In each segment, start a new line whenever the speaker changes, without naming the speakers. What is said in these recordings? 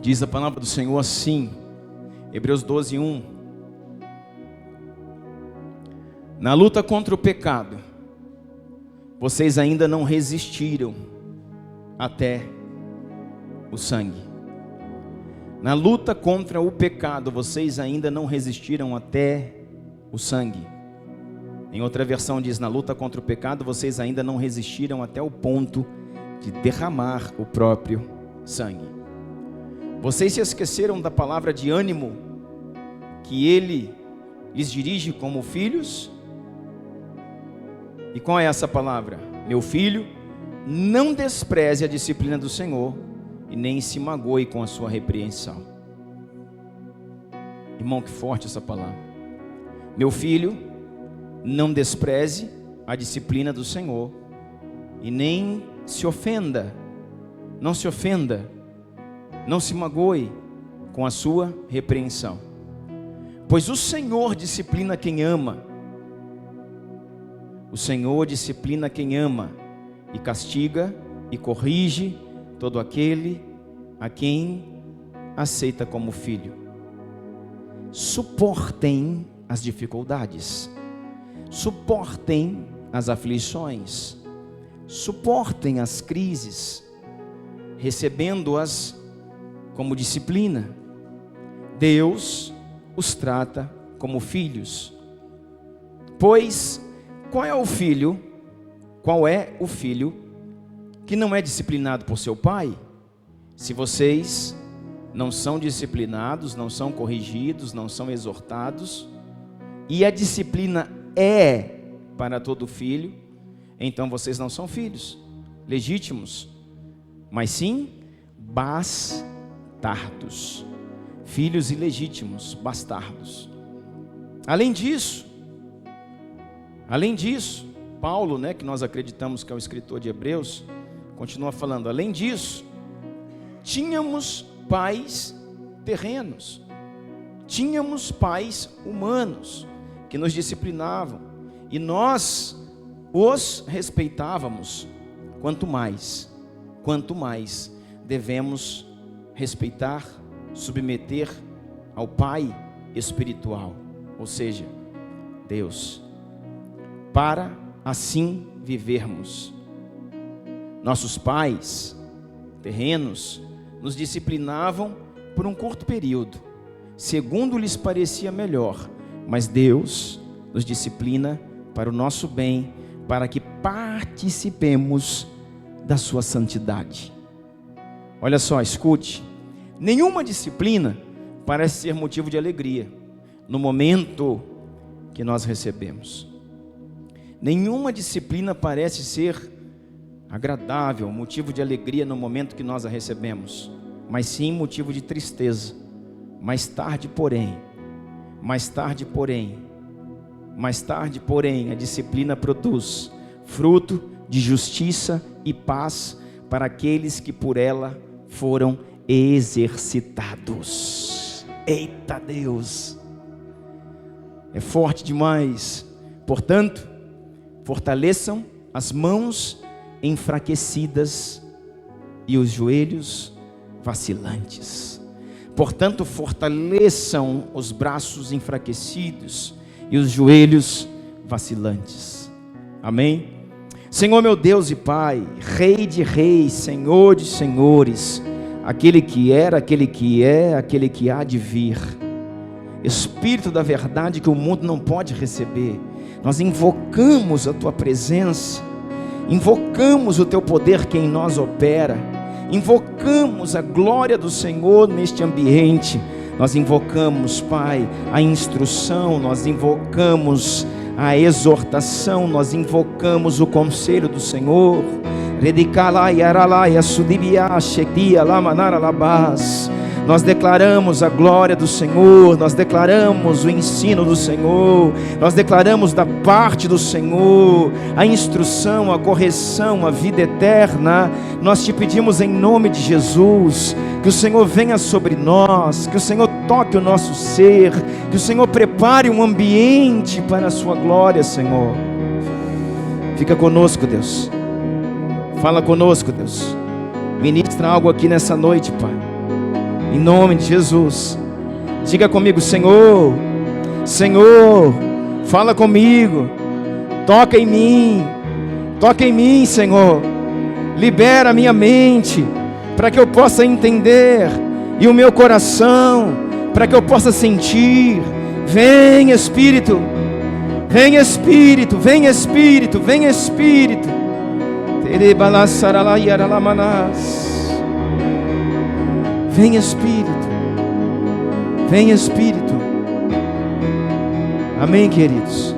Diz a palavra do Senhor assim, Hebreus 12:1. Na luta contra o pecado, vocês ainda não resistiram até o sangue. Na luta contra o pecado, vocês ainda não resistiram até o sangue. Em outra versão diz, na luta contra o pecado, vocês ainda não resistiram até o ponto de derramar o próprio sangue. Vocês se esqueceram da palavra de ânimo que Ele lhes dirige como filhos? E qual é essa palavra? Meu filho, não despreze a disciplina do Senhor e nem se magoe com a sua repreensão. Irmão, que forte essa palavra. Meu filho, não despreze a disciplina do Senhor e nem se ofenda, não se ofenda, não se magoe com a sua repreensão. Pois o Senhor disciplina quem ama. O Senhor disciplina quem ama e castiga e corrige todo aquele a quem aceita como filho. Suportem as dificuldades, suportem as aflições, suportem as crises, recebendo-as como disciplina. Deus os trata como filhos. Pois qual é o filho que não é disciplinado por seu pai? Se vocês não são disciplinados, não são corrigidos, não são exortados, e a disciplina é para todo filho, então vocês não são filhos legítimos, mas sim bastardos, filhos ilegítimos, bastardos. Além disso, Paulo, que nós acreditamos que é o escritor de Hebreus, continua falando, além disso, tínhamos pais terrenos, tínhamos pais humanos que nos disciplinavam e nós os respeitávamos. Quanto mais devemos respeitar, submeter ao Pai espiritual, ou seja, Deus, para assim vivermos. Nossos pais terrenos nos disciplinavam por um curto período, segundo lhes parecia melhor, mas Deus nos disciplina para o nosso bem, para que participemos da sua santidade. Olha só, escute, nenhuma disciplina parece ser motivo de alegria no momento que nós recebemos. Nenhuma disciplina parece ser agradável, motivo de alegria no momento que nós a recebemos, mas sim motivo de tristeza. Mais tarde, porém, a disciplina produz fruto de justiça e paz para aqueles que por ela foram exercitados. Eita Deus! É forte demais. Portanto, fortaleçam as mãos enfraquecidas e os joelhos vacilantes. Portanto, fortaleçam os braços enfraquecidos e os joelhos vacilantes. Amém? Senhor meu Deus e Pai, Rei de reis, Senhor de senhores, aquele que era, aquele que é, aquele que há de vir, Espírito da verdade que o mundo não pode receber, nós invocamos a Tua presença, invocamos o Teu poder que em nós opera, invocamos a glória do Senhor neste ambiente. Nós invocamos, Pai, a instrução, nós invocamos a exortação, nós invocamos o conselho do Senhor. Nós declaramos a glória do Senhor, nós declaramos o ensino do Senhor, nós declaramos da parte do Senhor a instrução, a correção, a vida eterna. Nós te pedimos em nome de Jesus, que o Senhor venha sobre nós, que o Senhor toque o nosso ser, que o Senhor prepare um ambiente para a sua glória, Senhor. Fica conosco, Deus. Fala conosco, Deus. Ministra algo aqui nessa noite, Pai. Em nome de Jesus. Diga comigo: Senhor, Senhor, fala comigo, toca em mim, Senhor. Libera a minha mente, para que eu possa entender, e o meu coração, para que eu possa sentir. Vem Espírito, vem Espírito, vem Espírito, vem Espírito. Vem Espírito, vem Espírito. Amém, queridos.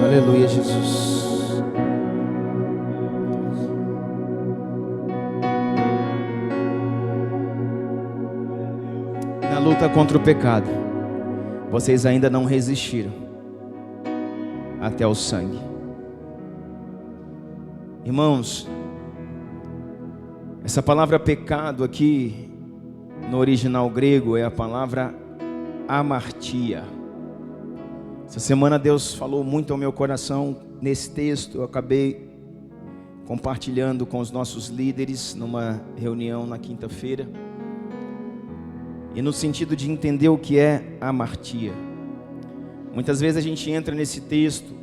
Aleluia, Jesus. Na luta contra o pecado, vocês ainda não resistiram até o sangue. Irmãos, essa palavra pecado aqui, no original grego, é a palavra amartia. Essa semana Deus falou muito ao meu coração nesse texto. Eu acabei compartilhando com os nossos líderes numa reunião na quinta-feira, e no sentido de entender o que é amartia. Muitas vezes a gente entra nesse texto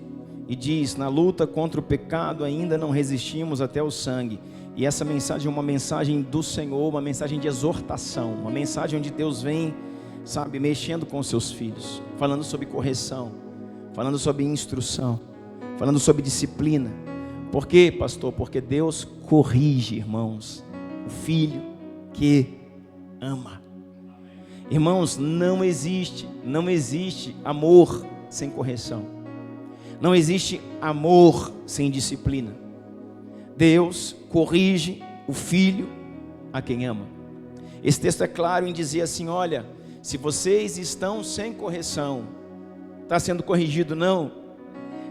e diz: na luta contra o pecado ainda não resistimos até o sangue. E essa mensagem é uma mensagem do Senhor, uma mensagem de exortação, uma mensagem onde Deus vem, sabe, mexendo com os seus filhos, falando sobre correção, falando sobre instrução, falando sobre disciplina. Por quê, pastor? Porque Deus corrige, irmãos, o filho que ama. Irmãos, não existe amor sem correção. Não existe amor sem disciplina. Deus corrige o filho a quem ama. Esse texto é claro em dizer assim: olha, se vocês estão sem correção, está sendo corrigido? Não.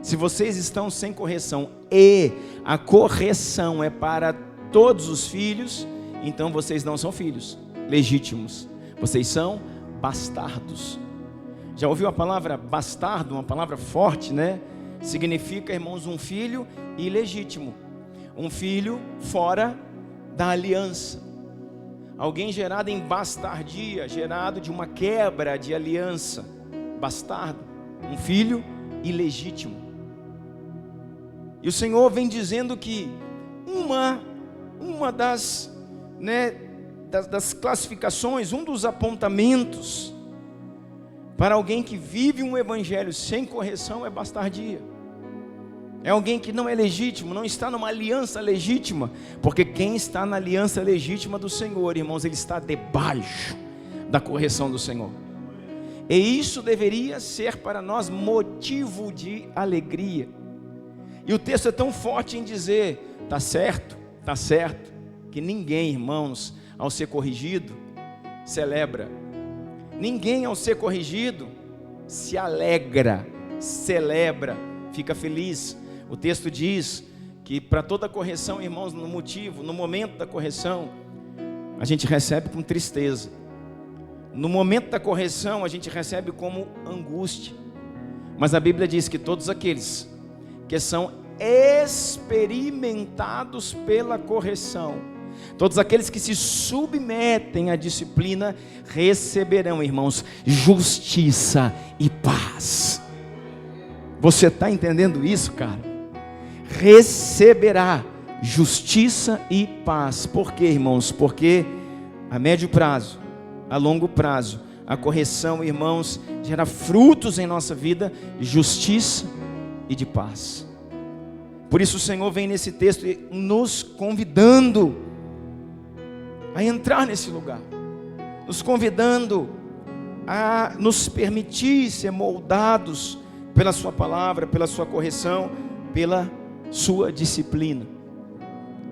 Se vocês estão sem correção e a correção é para todos os filhos, então vocês não são filhos legítimos, vocês são bastardos. Já ouviu a palavra bastardo? Uma palavra forte, né? Significa, irmãos, um filho ilegítimo, um filho fora da aliança, alguém gerado em bastardia, gerado de uma quebra de aliança. Bastardo, um filho ilegítimo. E o Senhor vem dizendo que uma das classificações, um dos apontamentos para alguém que vive um evangelho sem correção é bastardia. É alguém que não é legítimo, não está numa aliança legítima. Porque quem está na aliança legítima do Senhor, irmãos, ele está debaixo da correção do Senhor. E isso deveria ser para nós motivo de alegria. E o texto é tão forte em dizer: está certo, que ninguém, irmãos, ao ser corrigido, celebra. Ninguém ao ser corrigido se alegra, celebra, fica feliz. O texto diz que para toda correção, irmãos, no momento da correção, a gente recebe com tristeza. No momento da correção, a gente recebe como angústia. Mas a Bíblia diz que todos aqueles que são experimentados pela correção, todos aqueles que se submetem à disciplina, receberão, irmãos, justiça e paz. Você está entendendo isso, cara? Receberá justiça e paz. Por quê, irmãos? Porque a médio prazo, a longo prazo, a correção, irmãos, gera frutos em nossa vida de justiça e de paz. Por isso o Senhor vem nesse texto nos convidando a entrar nesse lugar, nos convidando a nos permitir ser moldados pela sua palavra, pela sua correção, pela sua disciplina.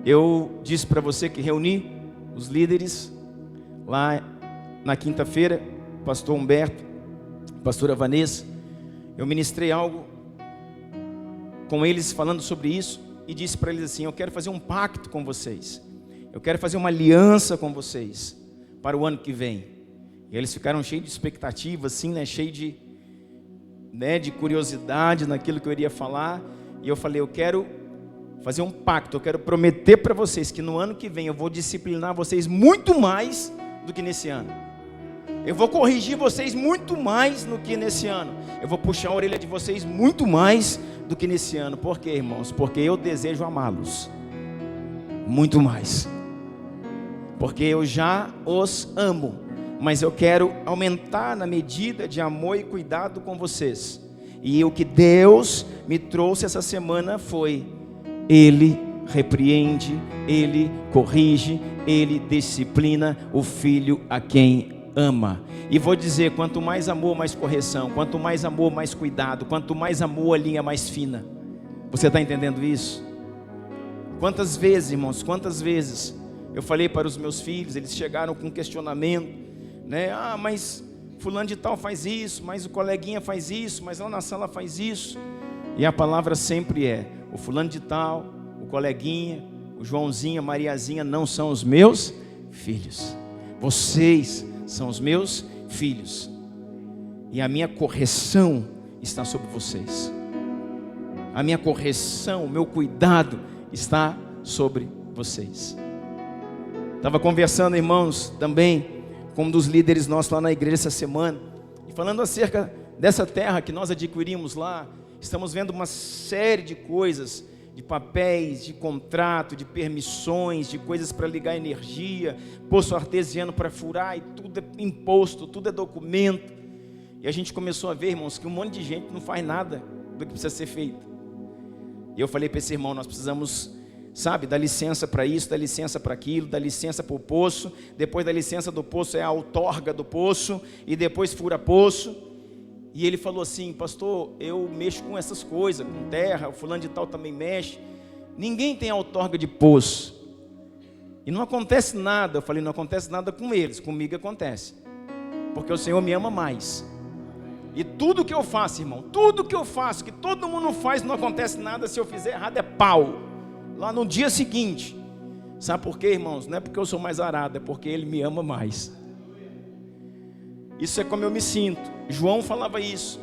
Eu disse para você que reuni os líderes lá na quinta-feira, pastor Humberto, pastora Vanessa, eu ministrei algo com eles falando sobre isso e disse para eles assim: eu quero fazer um pacto com vocês, eu quero fazer uma aliança com vocês para o ano que vem. E eles ficaram cheios de expectativa, assim, né, cheio de curiosidade naquilo que eu iria falar. E eu falei: eu quero fazer um pacto, eu quero prometer para vocês que no ano que vem eu vou disciplinar vocês muito mais do que nesse ano. Eu vou corrigir vocês muito mais do que nesse ano. Eu vou puxar a orelha de vocês muito mais do que nesse ano. Por quê, irmãos? Porque eu desejo amá-los muito mais. Porque eu já os amo, mas eu quero aumentar na medida de amor e cuidado com vocês. E o que Deus me trouxe essa semana foi: Ele repreende, Ele corrige, Ele disciplina o filho a quem ama. E vou dizer: quanto mais amor, mais correção. Quanto mais amor, mais cuidado. Quanto mais amor, a linha mais fina. Você está entendendo isso? Quantas vezes, irmãos, quantas vezes eu falei para os meus filhos, eles chegaram com questionamento, né? Ah, mas fulano de tal faz isso, mas o coleguinha faz isso, mas lá na sala faz isso. E a palavra sempre é: o fulano de tal, o coleguinha, o Joãozinho, a Mariazinha não são os meus filhos. Vocês são os meus filhos. E a minha correção está sobre vocês. A minha correção, o meu cuidado está sobre vocês. Estava conversando, irmãos, também com um dos líderes nossos lá na igreja essa semana, e falando acerca dessa terra que nós adquirimos lá. Estamos vendo uma série de coisas, de papéis, de contrato, de permissões, de coisas para ligar energia, poço artesiano para furar, e tudo é imposto, tudo é documento. E a gente começou a ver, irmãos, que um monte de gente não faz nada do que precisa ser feito. E eu falei para esse irmão: nós precisamos, sabe, dar licença para isso, dar licença para aquilo, dar licença para o poço, depois da licença do poço é a outorga do poço, e depois fura poço. E ele falou assim: pastor, eu mexo com essas coisas, com terra, o fulano de tal também mexe. Ninguém tem outorga de poço. E não acontece nada. Eu falei: não acontece nada com eles, comigo acontece. Porque o Senhor me ama mais. E tudo que eu faço, irmão, tudo que eu faço, que todo mundo faz, não acontece nada. Se eu fizer errado é pau, lá no dia seguinte. Sabe por quê, irmãos? Não é porque eu sou mais arado, é porque Ele me ama mais. Isso é como eu me sinto. João falava isso.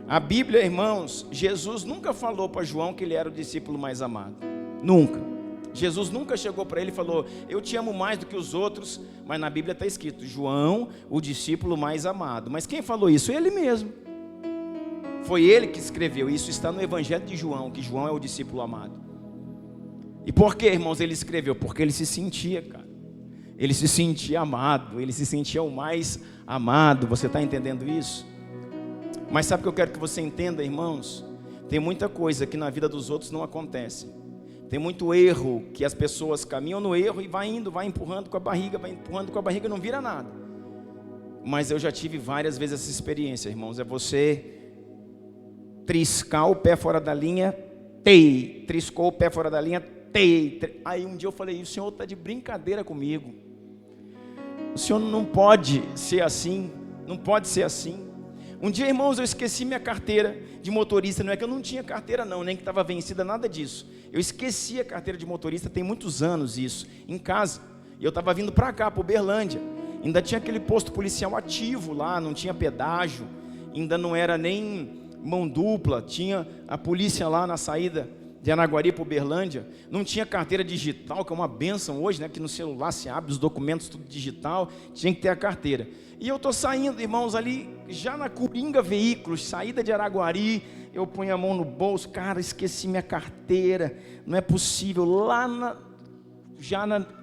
A Bíblia, irmãos, Jesus nunca falou para João que ele era o discípulo mais amado. Nunca. Jesus nunca chegou para ele e falou: eu te amo mais do que os outros. Mas na Bíblia está escrito: João, o discípulo mais amado. Mas quem falou isso? Ele mesmo. Foi ele que escreveu. Isso está no Evangelho de João, que João é o discípulo amado. E por que, irmãos, ele escreveu? Porque ele se sentia, cara. Ele se sentia amado, ele se sentia o mais amado. Você está entendendo isso? Mas sabe o que eu quero que você entenda, irmãos? Tem muita coisa que na vida dos outros não acontece. Tem muito erro que as pessoas caminham no erro e vai indo, vai empurrando com a barriga, e não vira nada. Mas eu já tive várias vezes essa experiência, irmãos. É você triscar o pé fora da linha, triscou o pé fora da linha, Aí um dia eu falei: o Senhor está de brincadeira comigo. O Senhor não pode ser assim, não pode ser assim. Um dia, irmãos, eu esqueci minha carteira de motorista. Não é que eu não tinha carteira não, nem que estava vencida, nada disso. Eu esqueci a carteira de motorista, tem muitos anos isso, em casa. E eu estava vindo para cá, para Uberlândia. Ainda tinha aquele posto policial ativo lá, não tinha pedágio, ainda não era nem mão dupla, tinha a polícia lá na saída de Araguari para Uberlândia. Não tinha carteira digital, que é uma bênção hoje, né? Que no celular se abre os documentos tudo digital, tinha que ter a carteira. E eu estou saindo, irmãos, ali já na Coringa Veículos, saída de Araguari, eu ponho a mão no bolso, cara, esqueci minha carteira, não é possível,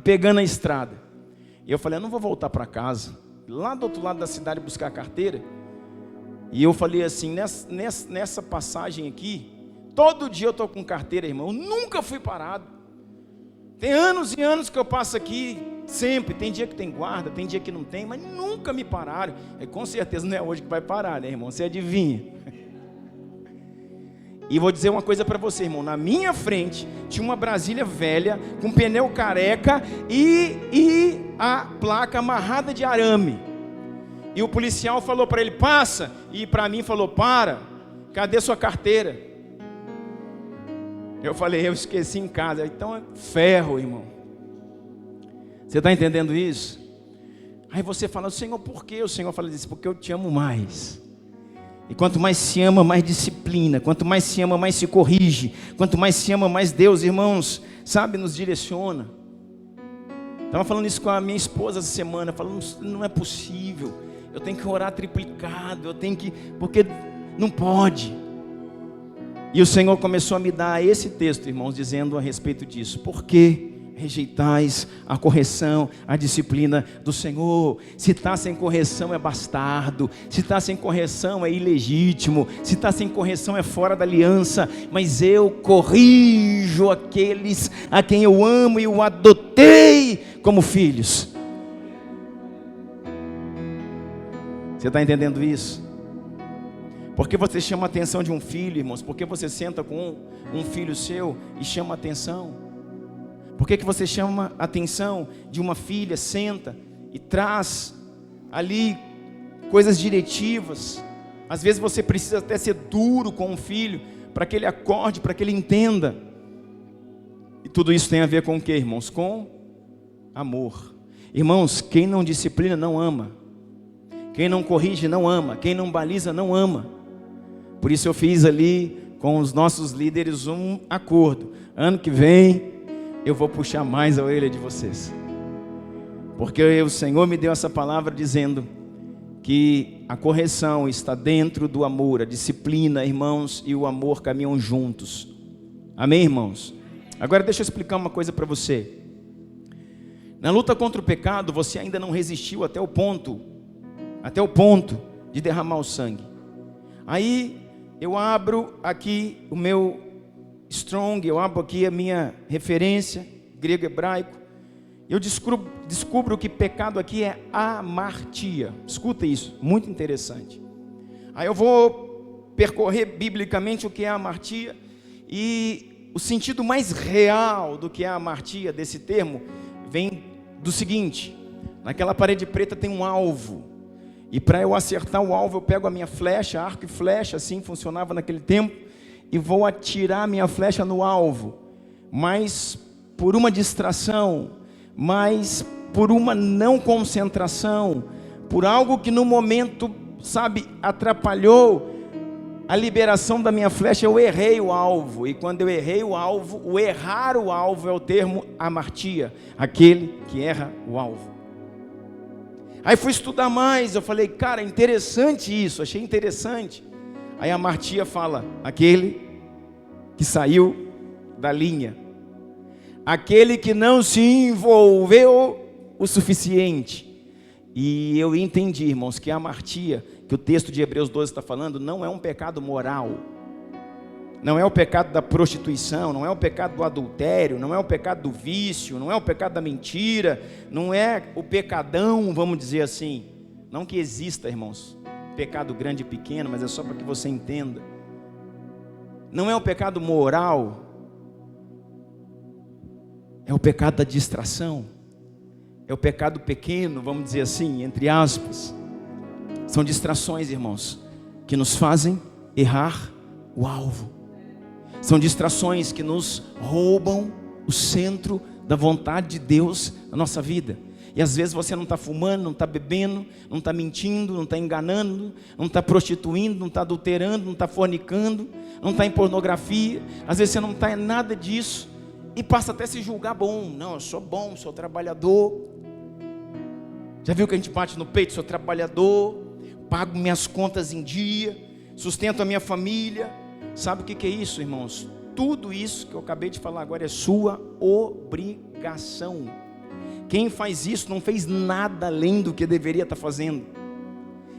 pegando a estrada. E eu falei, eu não vou voltar para casa, lá do outro lado da cidade buscar a carteira. E eu falei assim, nessa passagem aqui, todo dia eu estou com carteira, irmão, eu nunca fui parado. Tem anos e anos que eu passo aqui, sempre, tem dia que tem guarda, tem dia que não tem, mas nunca me pararam. E com certeza não é hoje que vai parar, né, irmão? Você adivinha? E vou dizer uma coisa para você, irmão, na minha frente tinha uma Brasília velha, com pneu careca e a placa amarrada de arame. E o policial falou para ele, passa, e para mim falou, para, cadê sua carteira? Eu falei, eu esqueci em casa. Então é ferro, irmão. Você está entendendo isso? Aí você fala, Senhor, por quê? O Senhor fala isso, porque eu te amo mais. E quanto mais se ama, mais disciplina. Quanto mais se ama, mais se corrige. Quanto mais se ama, mais Deus, irmãos, sabe, nos direciona. Estava falando isso com a minha esposa essa semana, falando, não é possível. Eu tenho que orar triplicado, porque não pode. E o Senhor começou a me dar esse texto, irmãos, dizendo a respeito disso. Por que rejeitais a correção, a disciplina do Senhor? Se está sem correção é bastardo, se está sem correção é ilegítimo, se está sem correção é fora da aliança. Mas eu corrijo aqueles a quem eu amo e o adotei como filhos. Você está entendendo isso? Por que você chama a atenção de um filho, irmãos? Por que você senta com um filho seu e chama a atenção? Por que você chama a atenção de uma filha, senta e traz ali coisas diretivas? Às vezes você precisa até ser duro com um filho, para que ele acorde, para que ele entenda. E tudo isso tem a ver com o que, irmãos? Com amor. Irmãos, quem não disciplina não ama. Quem não corrige não ama. Quem não baliza não ama. Por isso eu fiz ali com os nossos líderes um acordo. Ano que vem eu vou puxar mais a orelha de vocês. Porque o Senhor me deu essa palavra dizendo que a correção está dentro do amor. A disciplina, irmãos, e o amor caminham juntos. Amém, irmãos? Agora deixa eu explicar uma coisa para você. Na luta contra o pecado, você ainda não resistiu até o ponto de derramar o sangue. Aí eu abro aqui o meu Strong, eu abro aqui a minha referência, grego hebraico. Eu descubro que pecado aqui é amartia. Escuta isso, muito interessante. Aí eu vou percorrer biblicamente o que é amartia. E o sentido mais real do que é a amartia desse termo vem do seguinte: naquela parede preta tem um alvo. E para eu acertar o alvo, eu pego a minha flecha, arco e flecha, assim funcionava naquele tempo, e vou atirar a minha flecha no alvo. Mas por uma distração, mas por uma não concentração, por algo que no momento, atrapalhou a liberação da minha flecha, eu errei o alvo. E quando eu errei o alvo, o errar o alvo é o termo amartia, aquele que erra o alvo. Aí fui estudar mais, eu falei, cara, interessante isso, achei interessante. Aí a amartia fala, aquele que saiu da linha, aquele que não se envolveu o suficiente. E eu entendi, irmãos, que a amartia, que o texto de Hebreus 12 está falando, não é um pecado moral. Não é o pecado da prostituição, não é o pecado do adultério, não é o pecado do vício, não é o pecado da mentira, não é o pecadão, vamos dizer assim. Não que exista, irmãos, pecado grande e pequeno, mas é só para que você entenda. Não é o pecado moral, é o pecado da distração, é o pecado pequeno, vamos dizer assim, entre aspas. São distrações, irmãos, que nos fazem errar o alvo. São distrações que nos roubam o centro da vontade de Deus na nossa vida. E às vezes você não está fumando, não está bebendo, não está mentindo, não está enganando, não está prostituindo, não está adulterando, não está fornicando, não está em pornografia. Às vezes você não está em nada disso e passa até a se julgar bom. Não, eu sou bom, sou trabalhador. Já viu que a gente bate no peito? Sou trabalhador, pago minhas contas em dia, sustento a minha família. Sabe o que é isso, irmãos? Tudo isso que eu acabei de falar agora é sua obrigação. Quem faz isso não fez nada além do que deveria estar fazendo.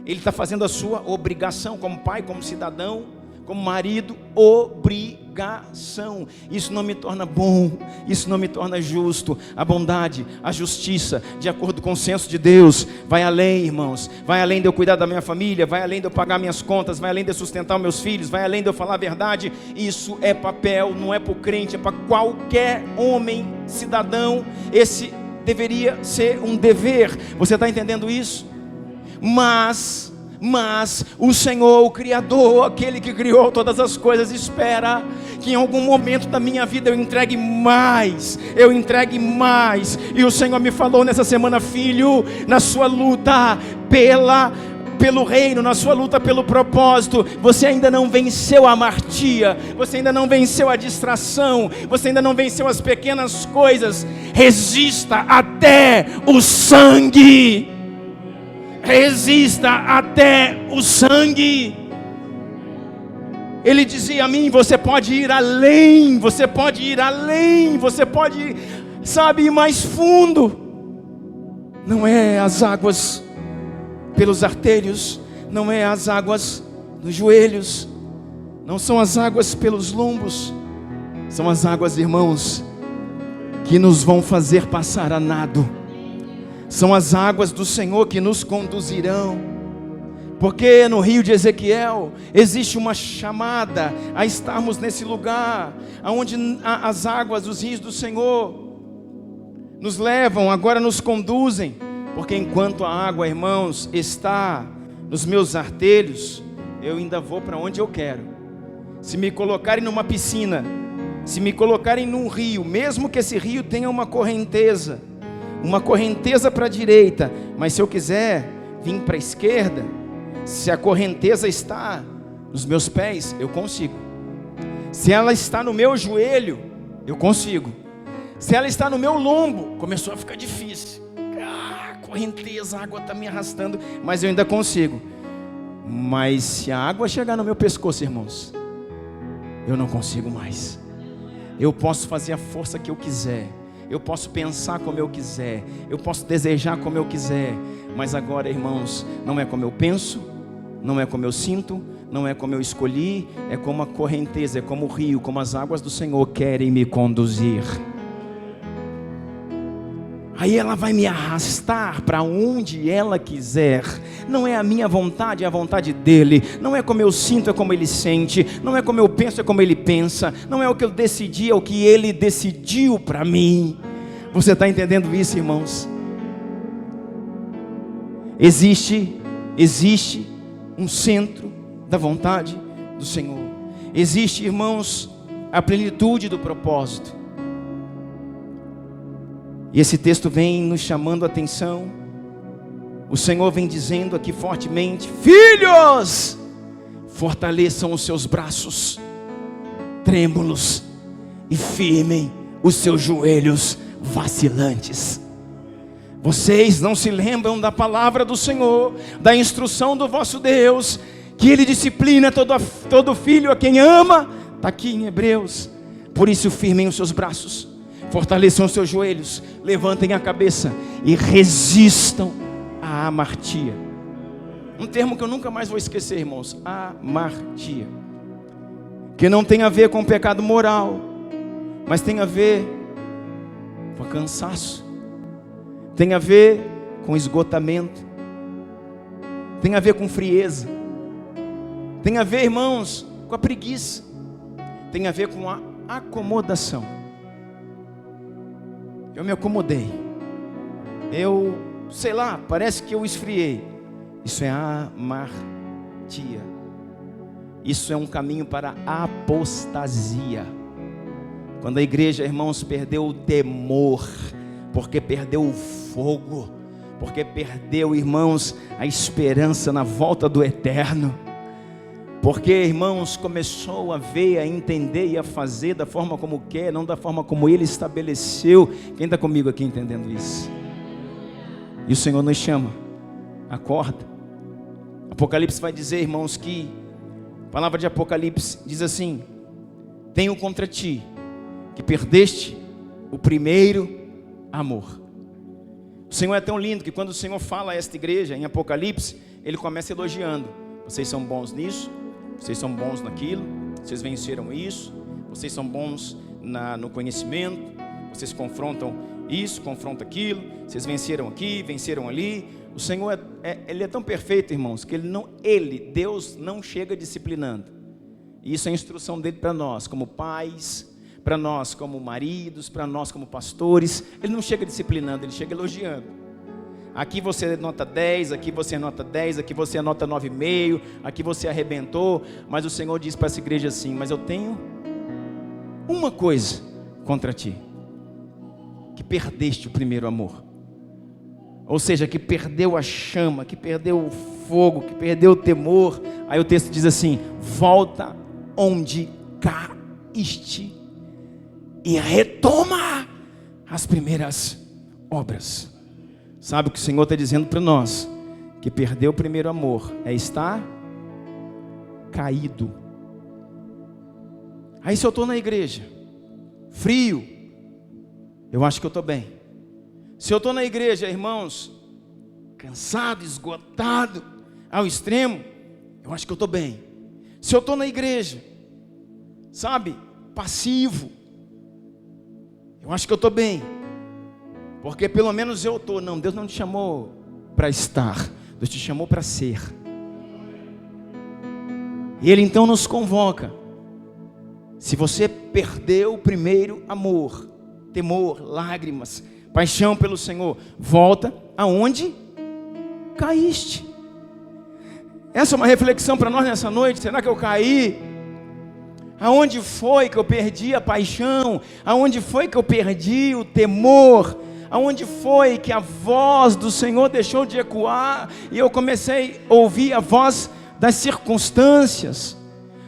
Ele está fazendo a sua obrigação como pai, como cidadão, como marido, obrigação. Isso não me torna bom, isso não me torna justo. A bondade, a justiça, de acordo com o senso de Deus, vai além, irmãos. Vai além de eu cuidar da minha família, vai além de eu pagar minhas contas, vai além de eu sustentar meus filhos, vai além de eu falar a verdade. Isso é papel, não é para o crente, é para qualquer homem, cidadão. Esse deveria ser um dever. Você está entendendo isso? Mas o Senhor, o Criador, aquele que criou todas as coisas, espera que em algum momento da minha vida eu entregue mais. E o Senhor me falou nessa semana: filho, na sua luta pelo reino, na sua luta pelo propósito, você ainda não venceu a amartia, você ainda não venceu a distração, você ainda não venceu as pequenas coisas. Resista até o sangue. Resista até o sangue. Ele dizia a mim: você pode ir além, você pode ir ir mais fundo. Não é as águas pelos artérios, não é as águas nos joelhos, não são as águas pelos lombos, são as águas, irmãos, que nos vão fazer passar a nado. São as águas do Senhor que nos conduzirão. Porque no rio de Ezequiel existe uma chamada a estarmos nesse lugar onde as águas, os rios do Senhor nos levam, agora nos conduzem. Porque enquanto a água, irmãos, está nos meus artérios, eu ainda vou para onde eu quero. Se me colocarem numa piscina, se me colocarem num rio, mesmo que esse rio tenha uma correnteza para a direita, mas se eu quiser vir para a esquerda, se a correnteza está nos meus pés, eu consigo. Se ela está no meu joelho, eu consigo. Se ela está no meu lombo, começou a ficar difícil. Correnteza, a água está me arrastando, mas eu ainda consigo. Mas se a água chegar no meu pescoço, irmãos, eu não consigo mais. Eu posso fazer a força que eu quiser, eu posso pensar como eu quiser, eu posso desejar como eu quiser, mas agora, irmãos, não é como eu penso, não é como eu sinto, não é como eu escolhi, é como a correnteza, é como o rio, como as águas do Senhor querem me conduzir. Aí ela vai me arrastar para onde ela quiser. Não é a minha vontade, é a vontade dele. Não é como eu sinto, é como ele sente. Não é como eu penso, é como ele pensa. Não é o que eu decidi, é o que ele decidiu para mim. Você está entendendo isso, irmãos? Existe um centro da vontade do Senhor. Existe, irmãos, a plenitude do propósito. E esse texto vem nos chamando a atenção. O Senhor vem dizendo aqui fortemente: filhos, fortaleçam os seus braços trêmulos e firmem os seus joelhos vacilantes. Vocês não se lembram da palavra do Senhor, da instrução do vosso Deus, que Ele disciplina todo filho a quem ama? Está aqui em Hebreus. Por isso firmem os seus braços, fortaleçam os seus joelhos, levantem a cabeça e resistam à amartia. Um termo que eu nunca mais vou esquecer, irmãos: amartia. Que não tem a ver com pecado moral, mas tem a ver com cansaço, tem a ver com esgotamento, tem a ver com frieza, tem a ver, irmãos, com a preguiça, tem a ver com a acomodação. Eu me acomodei, sei lá, parece que eu esfriei. Isso é amartia. Isso é um caminho para a apostasia. Quando a igreja, irmãos, perdeu o temor, porque perdeu o fogo, porque perdeu, irmãos, a esperança na volta do eterno. Porque, irmãos, começou a ver, a entender e a fazer da forma como quer, não da forma como Ele estabeleceu. Quem está comigo aqui entendendo isso? E o Senhor nos chama: acorda. Apocalipse vai dizer, irmãos, que palavra de Apocalipse diz assim: tenho contra ti que perdeste o primeiro amor. O Senhor é tão lindo que quando o Senhor fala a esta igreja em Apocalipse, Ele começa elogiando: vocês são bons nisso, vocês são bons naquilo, vocês venceram isso, vocês são bons no conhecimento, vocês confrontam isso, confrontam aquilo, vocês venceram aqui, venceram ali. O Senhor Ele é tão perfeito, irmãos, que Deus não chega disciplinando. E isso é a instrução dele para nós, como pais, para nós como maridos, para nós como pastores. Ele não chega disciplinando, ele chega elogiando. Aqui você é nota 10, aqui você é nota 10, aqui você é nota 9,5, aqui você arrebentou. Mas o Senhor diz para essa igreja assim: mas eu tenho uma coisa contra ti, que perdeste o primeiro amor. Ou seja, que perdeu a chama, que perdeu o fogo, que perdeu o temor. Aí o texto diz assim: volta onde caíste e retoma as primeiras obras. Sabe o que o Senhor está dizendo para nós? Que perder o primeiro amor é estar caído. Aí se eu estou na igreja frio, eu acho que eu estou bem. Se eu estou na igreja, irmãos, cansado, esgotado ao extremo, eu acho que eu estou bem. Se eu estou na igreja, sabe, passivo, eu acho que eu estou bem. Porque pelo menos eu estou. Não, Deus não te chamou para estar, Deus te chamou para ser. E Ele então nos convoca. Se você perdeu o primeiro amor, temor, lágrimas, paixão pelo Senhor, volta aonde caíste. Essa é uma reflexão para nós nessa noite. Será que eu caí? Aonde foi que eu perdi a paixão? Aonde foi que eu perdi o temor? Aonde foi que a voz do Senhor deixou de ecoar e eu comecei a ouvir a voz das circunstâncias,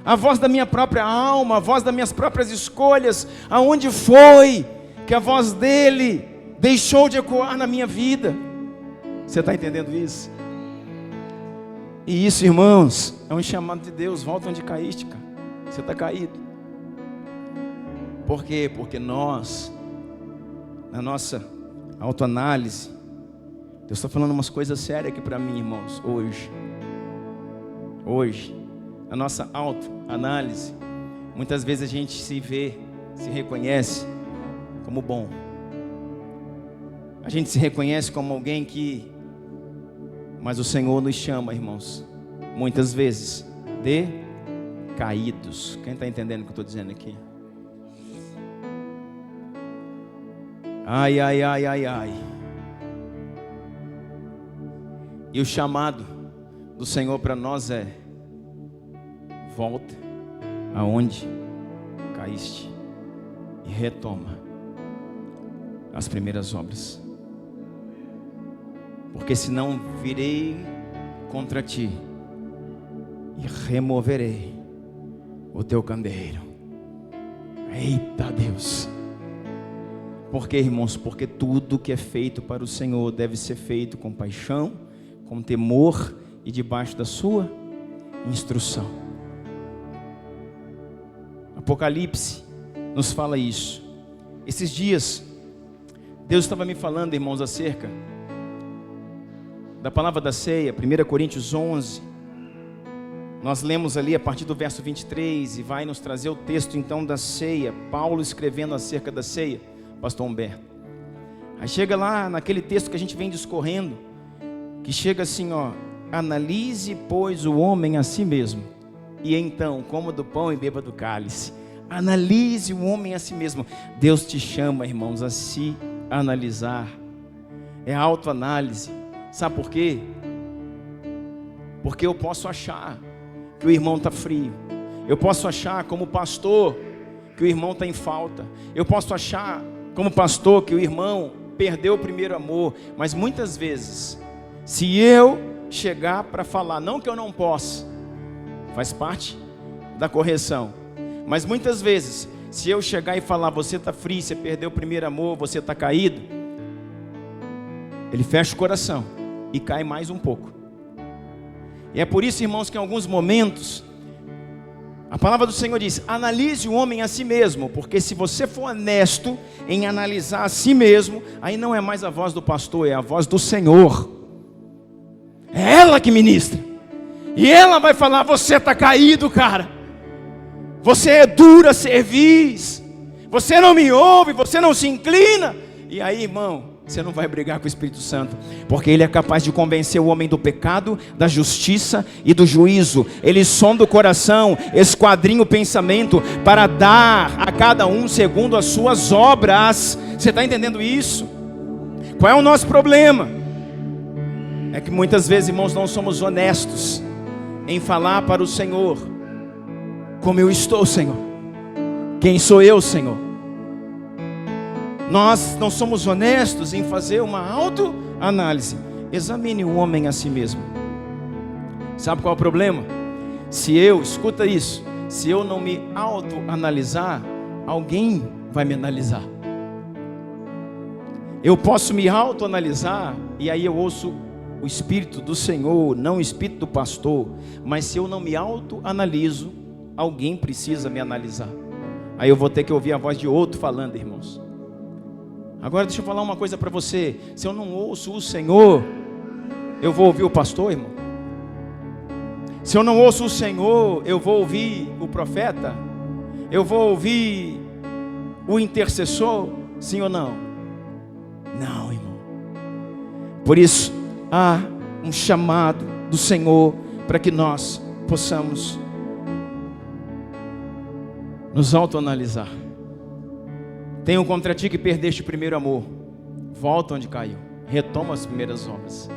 a voz da minha própria alma, a voz das minhas próprias escolhas? Aonde foi que a voz dele deixou de ecoar na minha vida? Você está entendendo isso? E isso, irmãos, é um chamado de Deus. Volta onde caíste, cara. Você está caído. Por quê? Porque nós, na nossa autoanálise, Deus está falando umas coisas sérias aqui para mim, irmãos, hoje, a nossa autoanálise, muitas vezes a gente se vê, se reconhece como bom. A gente se reconhece como alguém que, mas o Senhor nos chama, irmãos, muitas vezes, de caídos. Quem está entendendo o que eu estou dizendo aqui? Ai, ai, ai, ai, ai. E o chamado do Senhor para nós é: volta aonde caíste e retoma as primeiras obras. Porque senão virei contra ti e removerei o teu candeeiro. Eita Deus! Por quê, irmãos? Porque tudo que é feito para o Senhor deve ser feito com paixão, com temor e debaixo da sua instrução. Apocalipse nos fala isso. Esses dias, Deus estava me falando, irmãos, acerca da palavra da ceia. 1 Coríntios 11. Nós lemos ali a partir do verso 23 e vai nos trazer o texto então da ceia. Paulo escrevendo acerca da ceia, pastor Humberto. Aí chega lá naquele texto que a gente vem discorrendo, que chega assim, ó: analise, pois, o homem a si mesmo, e então coma do pão e beba do cálice. Analise o homem a si mesmo. Deus te chama, irmãos, a se analisar. É autoanálise. Sabe por quê? Porque eu posso achar que o irmão está frio. Eu posso achar como pastor que o irmão está em falta. Eu posso achar como pastor que o irmão perdeu o primeiro amor. Mas muitas vezes, se eu chegar para falar, não que eu não possa, faz parte da correção, mas muitas vezes, se eu chegar e falar: você está frio, você perdeu o primeiro amor, você está caído, ele fecha o coração e cai mais um pouco. E é por isso, irmãos, que em alguns momentos A palavra do Senhor diz: analise o homem a si mesmo, porque se você for honesto em analisar a si mesmo, aí não é mais a voz do pastor, é a voz do Senhor. É ela que ministra. E ela vai falar: você está caído, cara. Você é dura cerviz. Você não me ouve, você não se inclina. E aí, irmão, você não vai brigar com o Espírito Santo, porque Ele é capaz de convencer o homem do pecado, da justiça e do juízo. Ele sonda o coração, esquadrinha o pensamento, para dar a cada um segundo as suas obras. Você está entendendo isso? Qual é o nosso problema? É que muitas vezes, irmãos, não somos honestos em falar para o Senhor: como eu estou, Senhor? Quem sou eu, Senhor? Nós não somos honestos em fazer uma autoanálise. Examine o homem a si mesmo. Sabe qual é o problema? Escuta isso, se eu não me autoanalisar, alguém vai me analisar. Eu posso me autoanalisar e aí eu ouço o Espírito do Senhor, não o Espírito do pastor. Mas se eu não me autoanaliso, alguém precisa me analisar. Aí eu vou ter que ouvir a voz de outro falando, irmãos. Agora deixa eu falar uma coisa para você. Se eu não ouço o Senhor, eu vou ouvir o pastor, irmão? Se eu não ouço o Senhor, eu vou ouvir o profeta? Eu vou ouvir o intercessor? Sim ou não? Não, irmão. Por isso, há um chamado do Senhor para que nós possamos nos autoanalisar. Tenho contra ti que perdeste o primeiro amor. Volta onde caiu. Retoma as primeiras obras.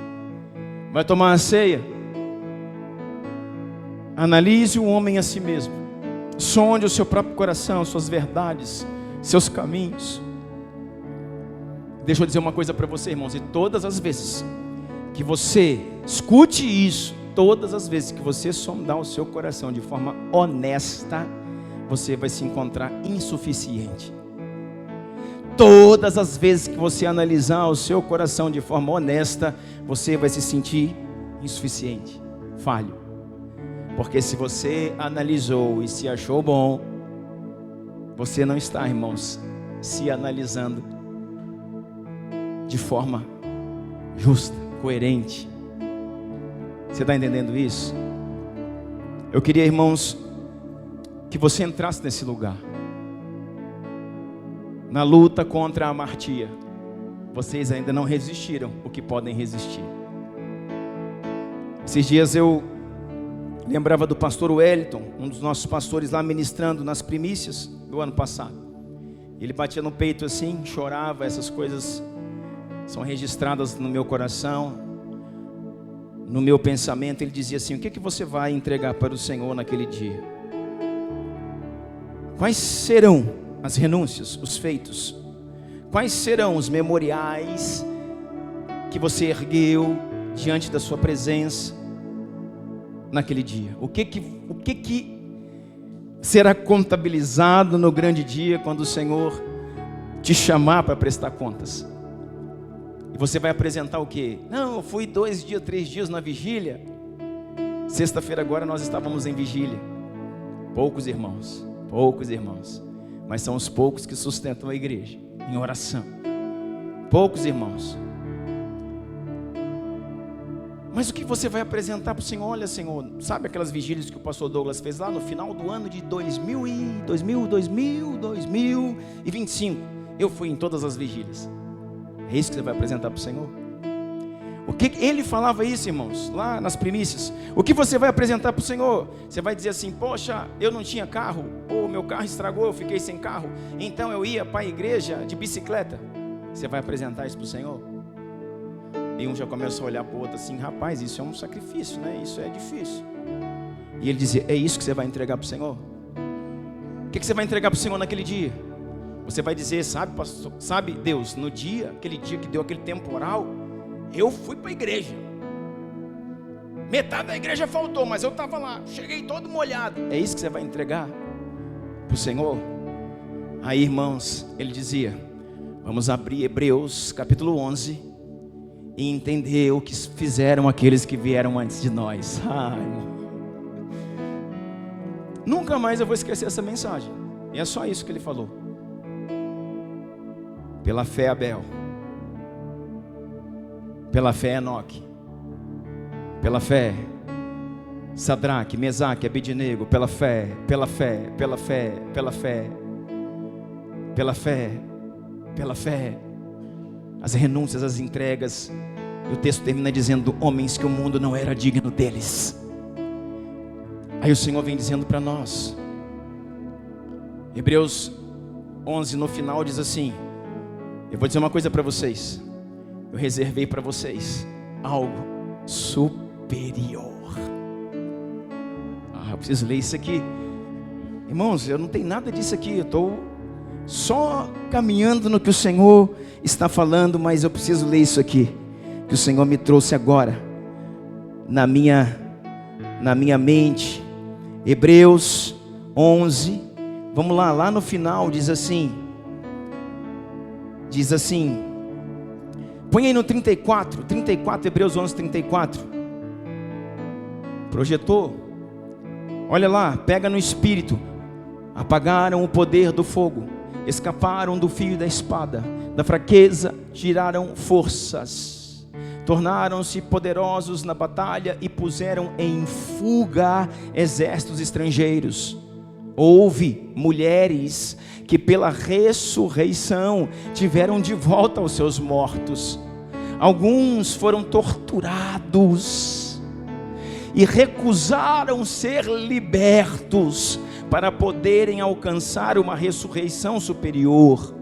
Vai tomar a ceia? Analise o homem a si mesmo. Sonde o seu próprio coração, suas verdades, seus caminhos. Deixa eu dizer uma coisa para você, irmãos. E todas as vezes que você escute isso, todas as vezes que você sondar o seu coração de forma honesta, você vai se encontrar insuficiente. Todas as vezes que você analisar o seu coração de forma honesta, você vai se sentir insuficiente, falho. Porque se você analisou e se achou bom, você não está, irmãos, se analisando de forma justa, coerente. Você está entendendo isso? Eu queria, irmãos, que você entrasse nesse lugar. Na luta contra a amartia, vocês ainda não resistiram o que podem resistir. Esses dias eu lembrava do pastor Wellington, um dos nossos pastores lá ministrando nas primícias do ano passado. Ele batia no peito assim, chorava. Essas coisas são registradas no meu coração, no meu pensamento. Ele dizia assim: o que é que você vai entregar para o Senhor naquele dia? Quais serão as renúncias, os feitos? Quais serão os memoriais que você ergueu diante da sua presença naquele dia? O que será contabilizado no grande dia quando o Senhor te chamar para prestar contas? E você vai apresentar o quê? Não, eu fui 2 dias, 3 dias na vigília. Sexta-feira agora nós estávamos em vigília. Poucos irmãos, mas são os poucos que sustentam a igreja em oração. Poucos irmãos. Mas o que você vai apresentar para o Senhor? Olha, Senhor, sabe aquelas vigílias que o pastor Douglas fez lá no final do ano de 2025? Eu fui em todas as vigílias. É isso que você vai apresentar para o Senhor? O que ele falava isso, irmãos, lá nas primícias? O que você vai apresentar para o Senhor? Você vai dizer assim: poxa, eu não tinha carro, ou meu carro estragou, eu fiquei sem carro, então eu ia para a igreja de bicicleta. Você vai apresentar isso para o Senhor? E um já começou a olhar para o outro assim: rapaz, isso é um sacrifício, né? Isso é difícil. E ele dizia: é isso que você vai entregar para o Senhor? O que você vai entregar para o Senhor naquele dia? Você vai dizer: sabe, pastor, sabe, Deus, no dia, aquele dia que deu aquele temporal, eu fui para a igreja. Metade da igreja faltou, mas eu estava lá, cheguei todo molhado. É isso que você vai entregar para o Senhor? Aí, irmãos, ele dizia: vamos abrir Hebreus capítulo 11 e entender o que fizeram aqueles que vieram antes de nós. Nunca mais eu vou esquecer essa mensagem. E é só isso que ele falou. Pela fé Abel, pela fé Enoque, pela fé Sadraque, Mesaque, Abednego, pela fé, pela fé, pela fé, pela fé, pela fé, pela fé, as renúncias, as entregas. E o texto termina dizendo: homens que o mundo não era digno deles. Aí o Senhor vem dizendo para nós, Hebreus 11 no final diz assim: eu vou dizer uma coisa para vocês, eu reservei para vocês algo superior. Eu preciso ler isso aqui. Irmãos, eu não tenho nada disso aqui, eu estou só caminhando no que o Senhor está falando, mas eu preciso ler isso aqui, que o Senhor me trouxe agora na minha mente. Hebreus 11, vamos lá no final diz assim, põe aí no 34, Hebreus 11, 34, projetou, olha lá, pega no espírito. Apagaram o poder do fogo, escaparam do fio da espada, da fraqueza tiraram forças, tornaram-se poderosos na batalha e puseram em fuga exércitos estrangeiros. Houve mulheres que pela ressurreição tiveram de volta os seus mortos. Alguns foram torturados e recusaram ser libertos para poderem alcançar uma ressurreição superior.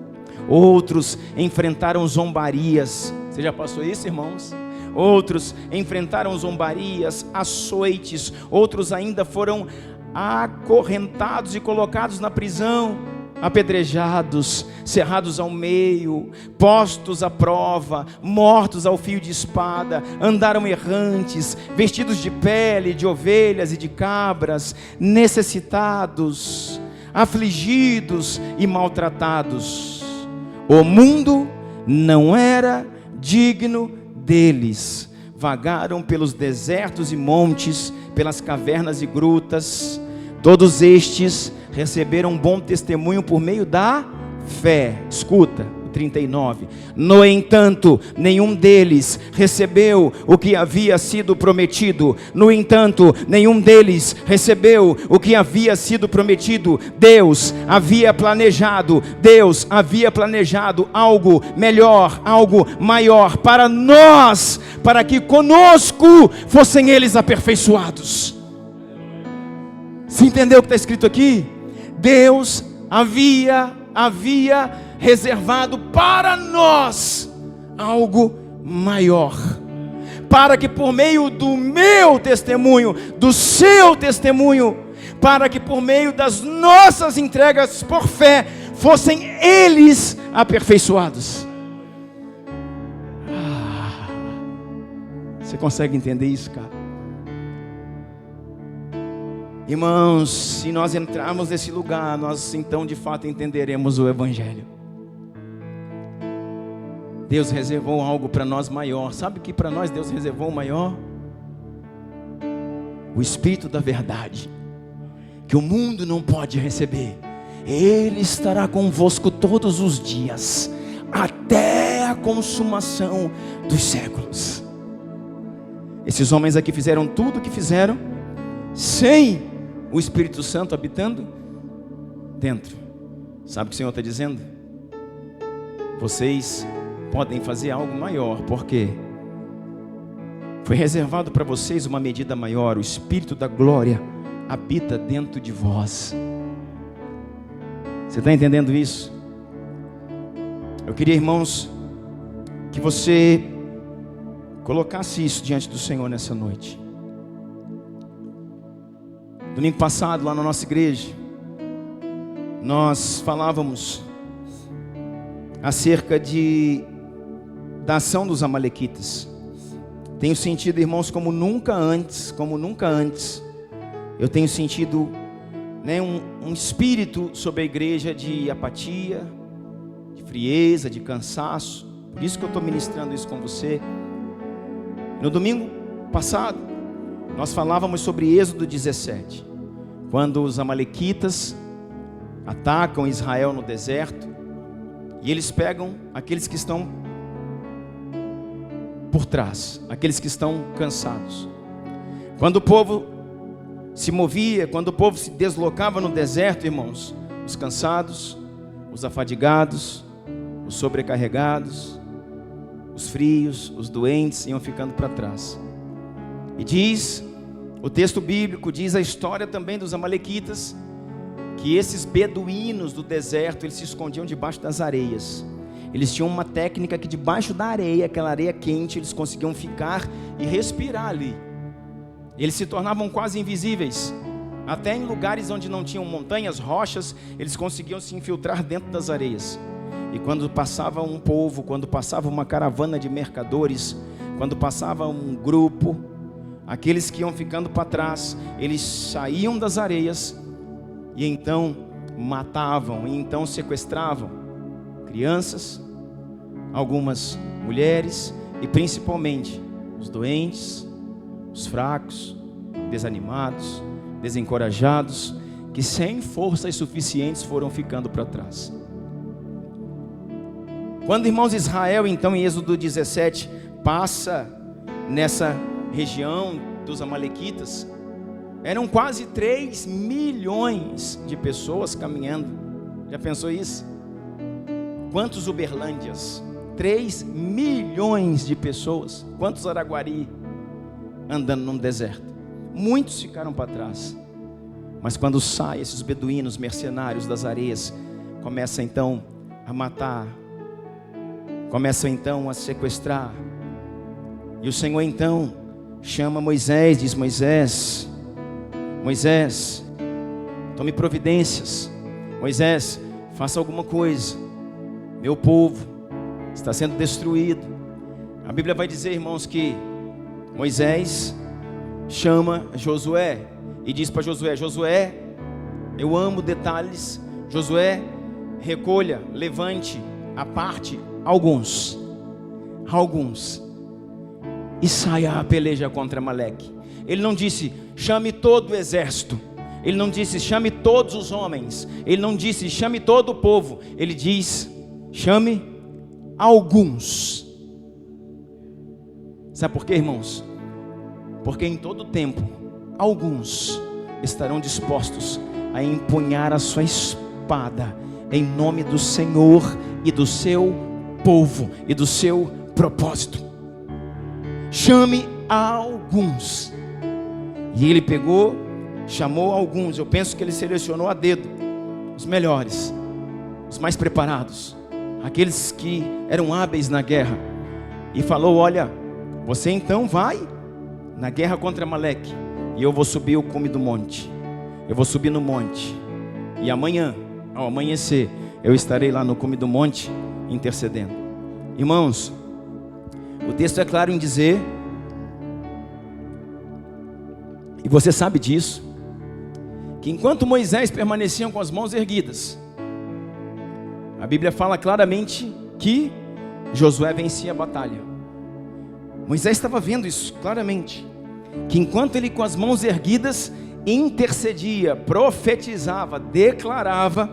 Outros enfrentaram zombarias. Você já passou isso, irmãos? Outros enfrentaram zombarias, açoites. Outros ainda foram acorrentados e colocados na prisão, apedrejados, cerrados ao meio, postos à prova, mortos ao fio de espada, andaram errantes, vestidos de pele de ovelhas e de cabras, necessitados, afligidos e maltratados. O mundo não era digno deles. Vagaram pelos desertos e montes, pelas cavernas e grutas. Todos estes receberam bom testemunho por meio da fé. Escuta, o 39. No entanto, nenhum deles recebeu o que havia sido prometido. No entanto, nenhum deles recebeu o que havia sido prometido. Deus havia planejado algo melhor, algo maior para nós, para que conosco fossem eles aperfeiçoados. Você entendeu o que está escrito aqui? Deus havia reservado para nós algo maior, para que por meio do meu testemunho, do seu testemunho, para que por meio das nossas entregas por fé, fossem eles aperfeiçoados. Você consegue entender isso, cara? Irmãos, se nós entrarmos nesse lugar, nós então de fato entenderemos o Evangelho. Deus reservou algo para nós maior. Sabe o que para nós Deus reservou o maior? O Espírito da verdade, que o mundo não pode receber. Ele estará convosco todos os dias, até a consumação dos séculos. Esses homens aqui fizeram tudo o que fizeram, sem o Espírito Santo habitando dentro. Sabe o que o Senhor está dizendo? Vocês podem fazer algo maior, porque foi reservado para vocês uma medida maior. O Espírito da glória habita dentro de vós. Você está entendendo isso? Eu queria, irmãos, que você colocasse isso diante do Senhor nessa noite. Domingo passado, lá na nossa igreja, nós falávamos acerca da ação dos amalequitas. Tenho sentido, irmãos, como nunca antes, eu tenho sentido um espírito sobre a igreja de apatia, de frieza, de cansaço. Por isso que eu estou ministrando isso com você. No domingo passado, nós falávamos sobre Êxodo 17, quando os amalequitas atacam Israel no deserto, e eles pegam aqueles que estão por trás, aqueles que estão cansados. Quando o povo se movia, quando o povo se deslocava no deserto, irmãos, os cansados, os afadigados, os sobrecarregados, os frios, os doentes iam ficando para trás. E diz, o texto bíblico diz a história também dos amalequitas, que esses beduínos do deserto, eles se escondiam debaixo das areias. Eles tinham uma técnica que debaixo da areia, aquela areia quente, eles conseguiam ficar e respirar ali. Eles se tornavam quase invisíveis. Até em lugares onde não tinham montanhas, rochas, eles conseguiam se infiltrar dentro das areias. E quando passava um povo, quando passava uma caravana de mercadores, quando passava um grupo, aqueles que iam ficando para trás, eles saíam das areias e então matavam, e então sequestravam crianças, algumas mulheres e principalmente os doentes, os fracos, desanimados, desencorajados, que sem forças suficientes foram ficando para trás. Quando, irmãos, Israel, então em Êxodo 17, passa nessa região dos amalequitas, eram quase 3 milhões de pessoas caminhando. Já pensou isso? Quantos Uberlândias? 3 milhões de pessoas. Quantos Araguari andando num deserto? Muitos ficaram para trás. Mas quando saem esses beduínos mercenários das areias, começam então a matar, começam então a sequestrar. E o Senhor então chama Moisés, diz: Moisés, Moisés, tome providências. Moisés, faça alguma coisa. Meu povo está sendo destruído. A Bíblia vai dizer, irmãos, que Moisés chama Josué e diz para Josué: Josué, eu amo detalhes. Josué, recolha, levante, aparte alguns, e saia a peleja contra Amaleque. Ele não disse: chame todo o exército. Ele não disse: chame todos os homens. Ele não disse: chame todo o povo. Ele diz: chame alguns. Sabe por quê, irmãos? Porque em todo tempo alguns estarão dispostos a empunhar a sua espada em nome do Senhor e do seu povo e do seu propósito. Chame alguns. E ele pegou, chamou alguns. Eu penso que ele selecionou a dedo os melhores, os mais preparados, aqueles que eram hábeis na guerra, e falou: olha, você então vai na guerra contra Amaleque, e eu vou subir o cume do monte. Eu vou subir no monte, e amanhã, ao amanhecer, eu estarei lá no cume do monte intercedendo. Irmãos, o texto é claro em dizer, e você sabe disso, que enquanto Moisés permanecia com as mãos erguidas, a Bíblia fala claramente que Josué vencia a batalha. Moisés estava vendo isso claramente, que enquanto ele com as mãos erguidas intercedia, profetizava, declarava,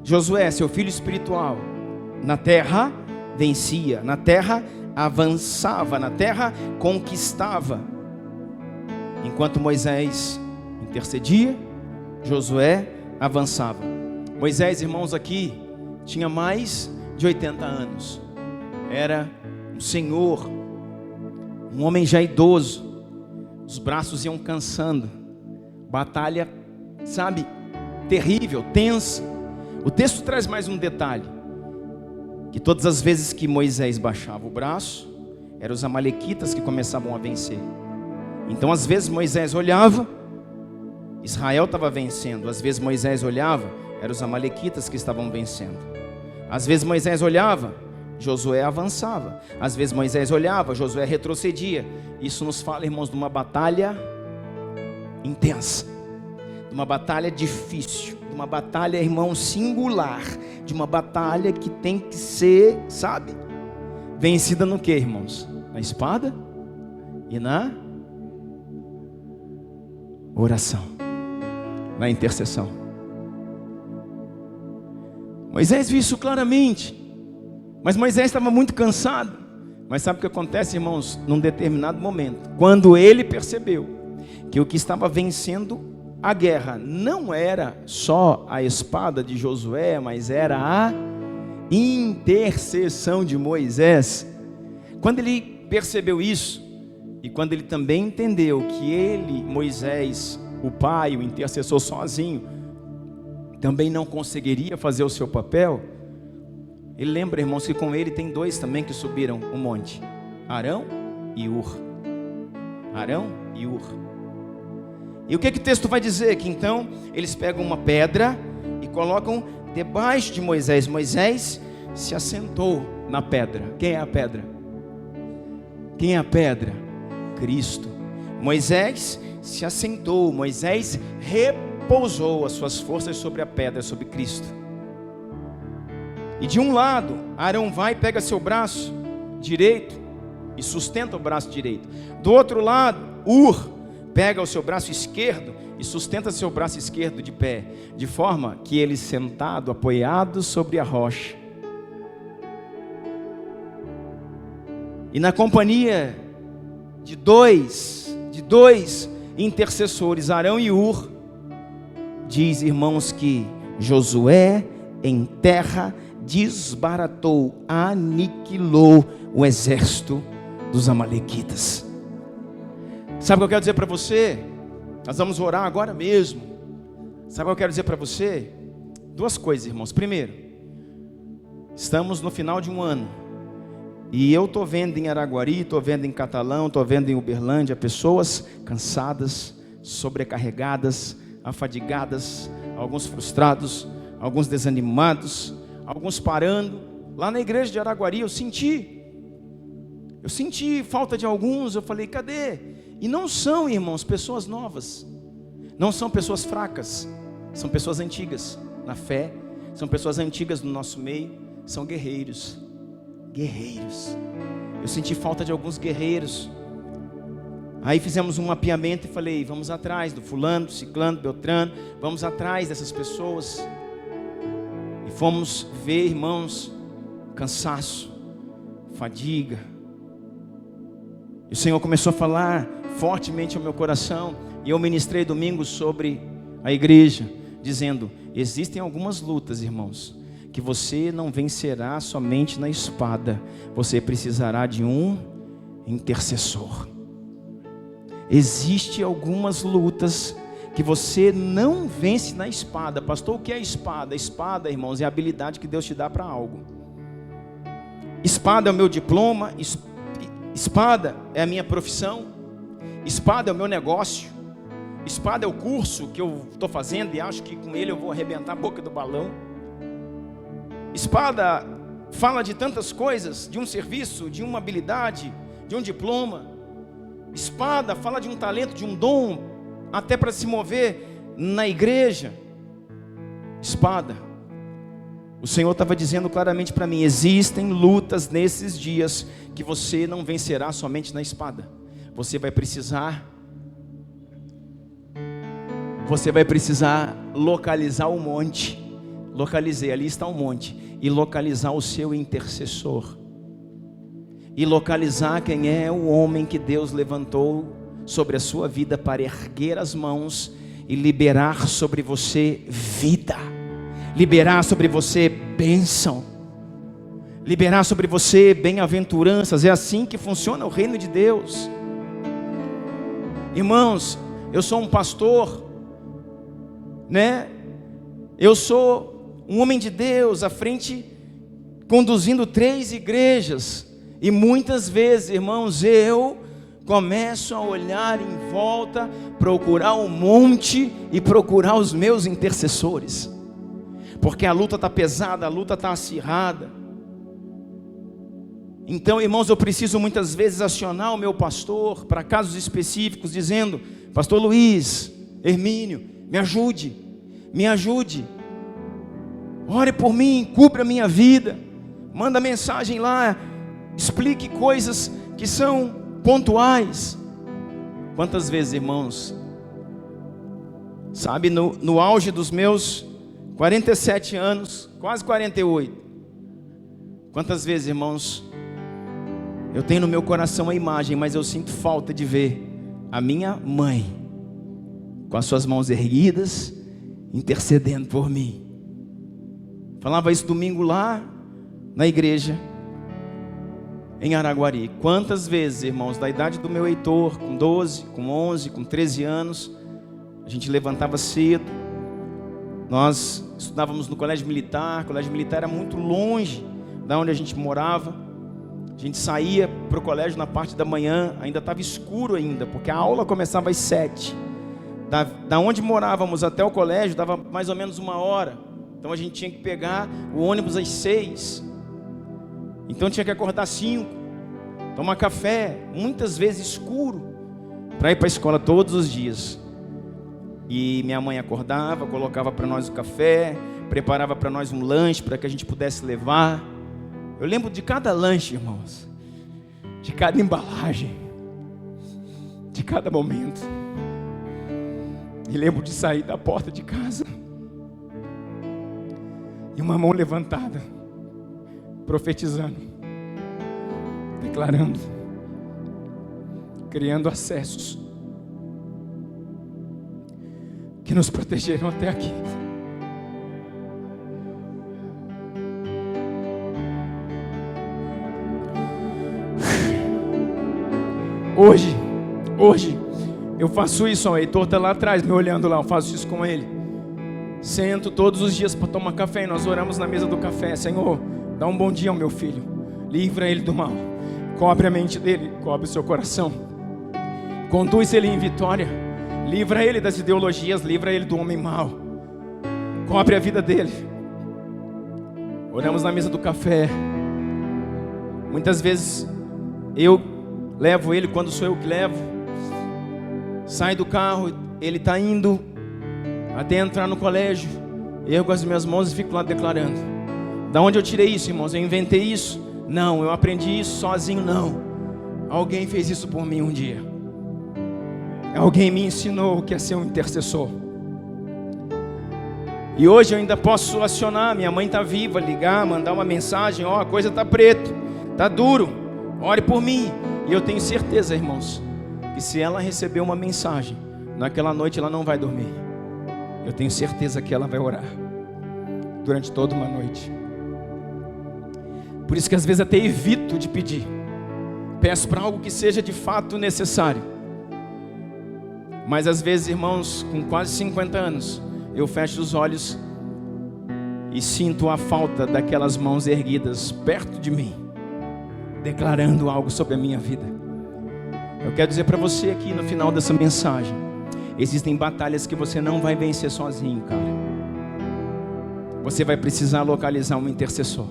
Josué, seu filho espiritual, na terra vencia, na terra avançava, na terra conquistava. Enquanto Moisés intercedia, Josué avançava. Moisés, irmãos, aqui tinha mais de 80 anos. Era um senhor, um homem já idoso. Os braços iam cansando. Batalha, sabe, terrível, tensa. O texto traz mais um detalhe, que todas as vezes que Moisés baixava o braço, eram os amalequitas que começavam a vencer. Então às vezes Moisés olhava, Israel estava vencendo. Às vezes Moisés olhava, eram os amalequitas que estavam vencendo. Às vezes Moisés olhava, Josué avançava. Às vezes Moisés olhava, Josué retrocedia. Isso nos fala, irmãos, de uma batalha intensa, de uma batalha difícil, de uma batalha, irmão, singular, de uma batalha que tem que ser, sabe, vencida no que, irmãos? Na espada e na oração. na intercessão. Moisés viu isso claramente, mas Moisés estava muito cansado. Mas sabe o que acontece, irmãos? Num determinado momento, quando ele percebeu que o que estava vencendo a guerra não era só a espada de Josué, mas era a intercessão de Moisés. Quando ele percebeu isso, e quando ele também entendeu que ele, Moisés, o pai, o intercessor sozinho, também não conseguiria fazer o seu papel, ele lembra, irmãos, que com ele tem dois também que subiram o monte: Arão e Hur. Arão e Hur. E o que o texto vai dizer? Que então eles pegam uma pedra e colocam debaixo de Moisés. Moisés se assentou na pedra. Quem é a pedra? Quem é a pedra? Cristo. Moisés se assentou, Moisés repousou as suas forças sobre a pedra, sobre Cristo. E de um lado, Arão vai e pega seu braço direito e sustenta o braço direito. Do outro lado, Hur pega o seu braço esquerdo e sustenta seu braço esquerdo de pé, de forma que ele sentado, apoiado sobre a rocha, e na companhia de dois intercessores, Arão e Hur, diz, irmãos, que Josué em terra desbaratou, aniquilou o exército dos amalequitas. Sabe o que eu quero dizer para você? Nós vamos orar agora mesmo. Sabe o que eu quero dizer para você? Duas coisas, irmãos. Primeiro, estamos no final de um ano, e eu estou vendo em Araguari, estou vendo em Catalão, estou vendo em Uberlândia pessoas cansadas, sobrecarregadas, afadigadas, alguns frustrados, alguns desanimados, alguns parando. Lá na igreja de Araguari eu senti falta de alguns. Eu falei, cadê? E não são, irmãos, pessoas novas, não são pessoas fracas, são pessoas antigas na fé, são pessoas antigas no nosso meio, são guerreiros. Eu senti falta de alguns guerreiros. Aí fizemos um mapeamento e falei, vamos atrás do fulano, do ciclano, do beltrano, vamos atrás dessas pessoas. E fomos ver, irmãos, cansaço, fadiga. E o Senhor começou a falar fortemente ao meu coração, e eu ministrei domingo sobre a igreja, dizendo, existem algumas lutas, irmãos, que você não vencerá somente na espada, você precisará de um intercessor. Existem algumas lutas que você não vence na espada. Pastor, o que é espada? Espada, irmãos, é a habilidade que Deus te dá para algo. Espada é o meu diploma, espada é a minha profissão, espada é o meu negócio, espada é o curso que eu estou fazendo e acho que com ele eu vou arrebentar a boca do balão. Espada fala de tantas coisas, de um serviço, de uma habilidade, de um diploma. Espada fala de um talento, de um dom, até para se mover na igreja. Espada. O Senhor estava dizendo claramente para mim, existem lutas nesses dias que você não vencerá somente na espada. Você vai precisar localizar o monte. Localizei, ali está o monte. E localizar o seu intercessor. E localizar quem é o homem que Deus levantou sobre a sua vida para erguer as mãos e liberar sobre você vida. Liberar sobre você bênção. Liberar sobre você bem-aventuranças. É assim que funciona o reino de Deus. Irmãos, eu sou um pastor, né? Eu sou um homem de Deus à frente, conduzindo 3 igrejas. E muitas vezes, irmãos, eu começo a olhar em volta, procurar um monte e procurar os meus intercessores. Porque a luta está pesada, a luta está acirrada. Então, irmãos, eu preciso muitas vezes acionar o meu pastor para casos específicos, dizendo, pastor Luiz, Hermínio, me ajude. Ore por mim, cubra a minha vida. Manda mensagem lá, explique coisas que são pontuais. Quantas vezes, irmãos, Sabe, no auge dos meus 47 anos, quase 48. Quantas vezes, irmãos, eu tenho no meu coração a imagem, mas eu sinto falta de ver a minha mãe com as suas mãos erguidas, intercedendo por mim. Falava isso domingo lá na igreja em Araguari. Quantas vezes, irmãos, da idade do meu Heitor, com 12, com 11, com 13 anos, a gente levantava cedo. Nós estudávamos no colégio militar. O colégio militar era muito longe da onde a gente morava. A gente saía para o colégio na parte da manhã, ainda estava escuro ainda, porque a aula começava às 7. Da onde morávamos até o colégio dava mais ou menos 1 hora. Então a gente tinha que pegar o ônibus às 6. Então tinha que acordar às 5, tomar café, muitas vezes escuro, para ir para a escola todos os dias. E minha mãe acordava, colocava para nós o café, preparava para nós um lanche para que a gente pudesse levar. Eu lembro de cada lanche, irmãos, de cada embalagem, de cada momento. E lembro de sair da porta de casa e uma mão levantada, profetizando, declarando, criando acessos que nos protegeram até aqui. Hoje eu faço isso, ó, o Heitor está lá atrás me olhando lá, eu faço isso com ele. Sento todos os dias para tomar café e nós oramos na mesa do café. Senhor, dá um bom dia ao meu filho, livra ele do mal, cobre a mente dele, cobre o seu coração, conduz ele em vitória, livra ele das ideologias, livra ele do homem mau, cobre a vida dele. Oramos na mesa do café. Muitas vezes eu levo ele, quando sou eu que levo, sai do carro, ele está indo até entrar no colégio, eu com as minhas mãos e fico lá declarando. Da onde eu tirei isso, irmãos? Eu inventei isso? Não, eu aprendi isso sozinho, não. Alguém fez isso por mim um dia. Alguém me ensinou o que é ser um intercessor. E hoje eu ainda posso acionar, minha mãe está viva, ligar, mandar uma mensagem, ó, a coisa está preto, está duro, ore por mim. E eu tenho certeza, irmãos, que se ela receber uma mensagem, naquela noite ela não vai dormir. Eu tenho certeza que ela vai orar durante toda uma noite. Por isso que às vezes até evito de pedir. Peço para algo que seja de fato necessário. Mas às vezes, irmãos, com quase 50 anos, eu fecho os olhos e sinto a falta daquelas mãos erguidas perto de mim, declarando algo sobre a minha vida. Eu quero dizer para você aqui no final dessa mensagem, existem batalhas que você não vai vencer sozinho, cara. Você vai precisar localizar um intercessor.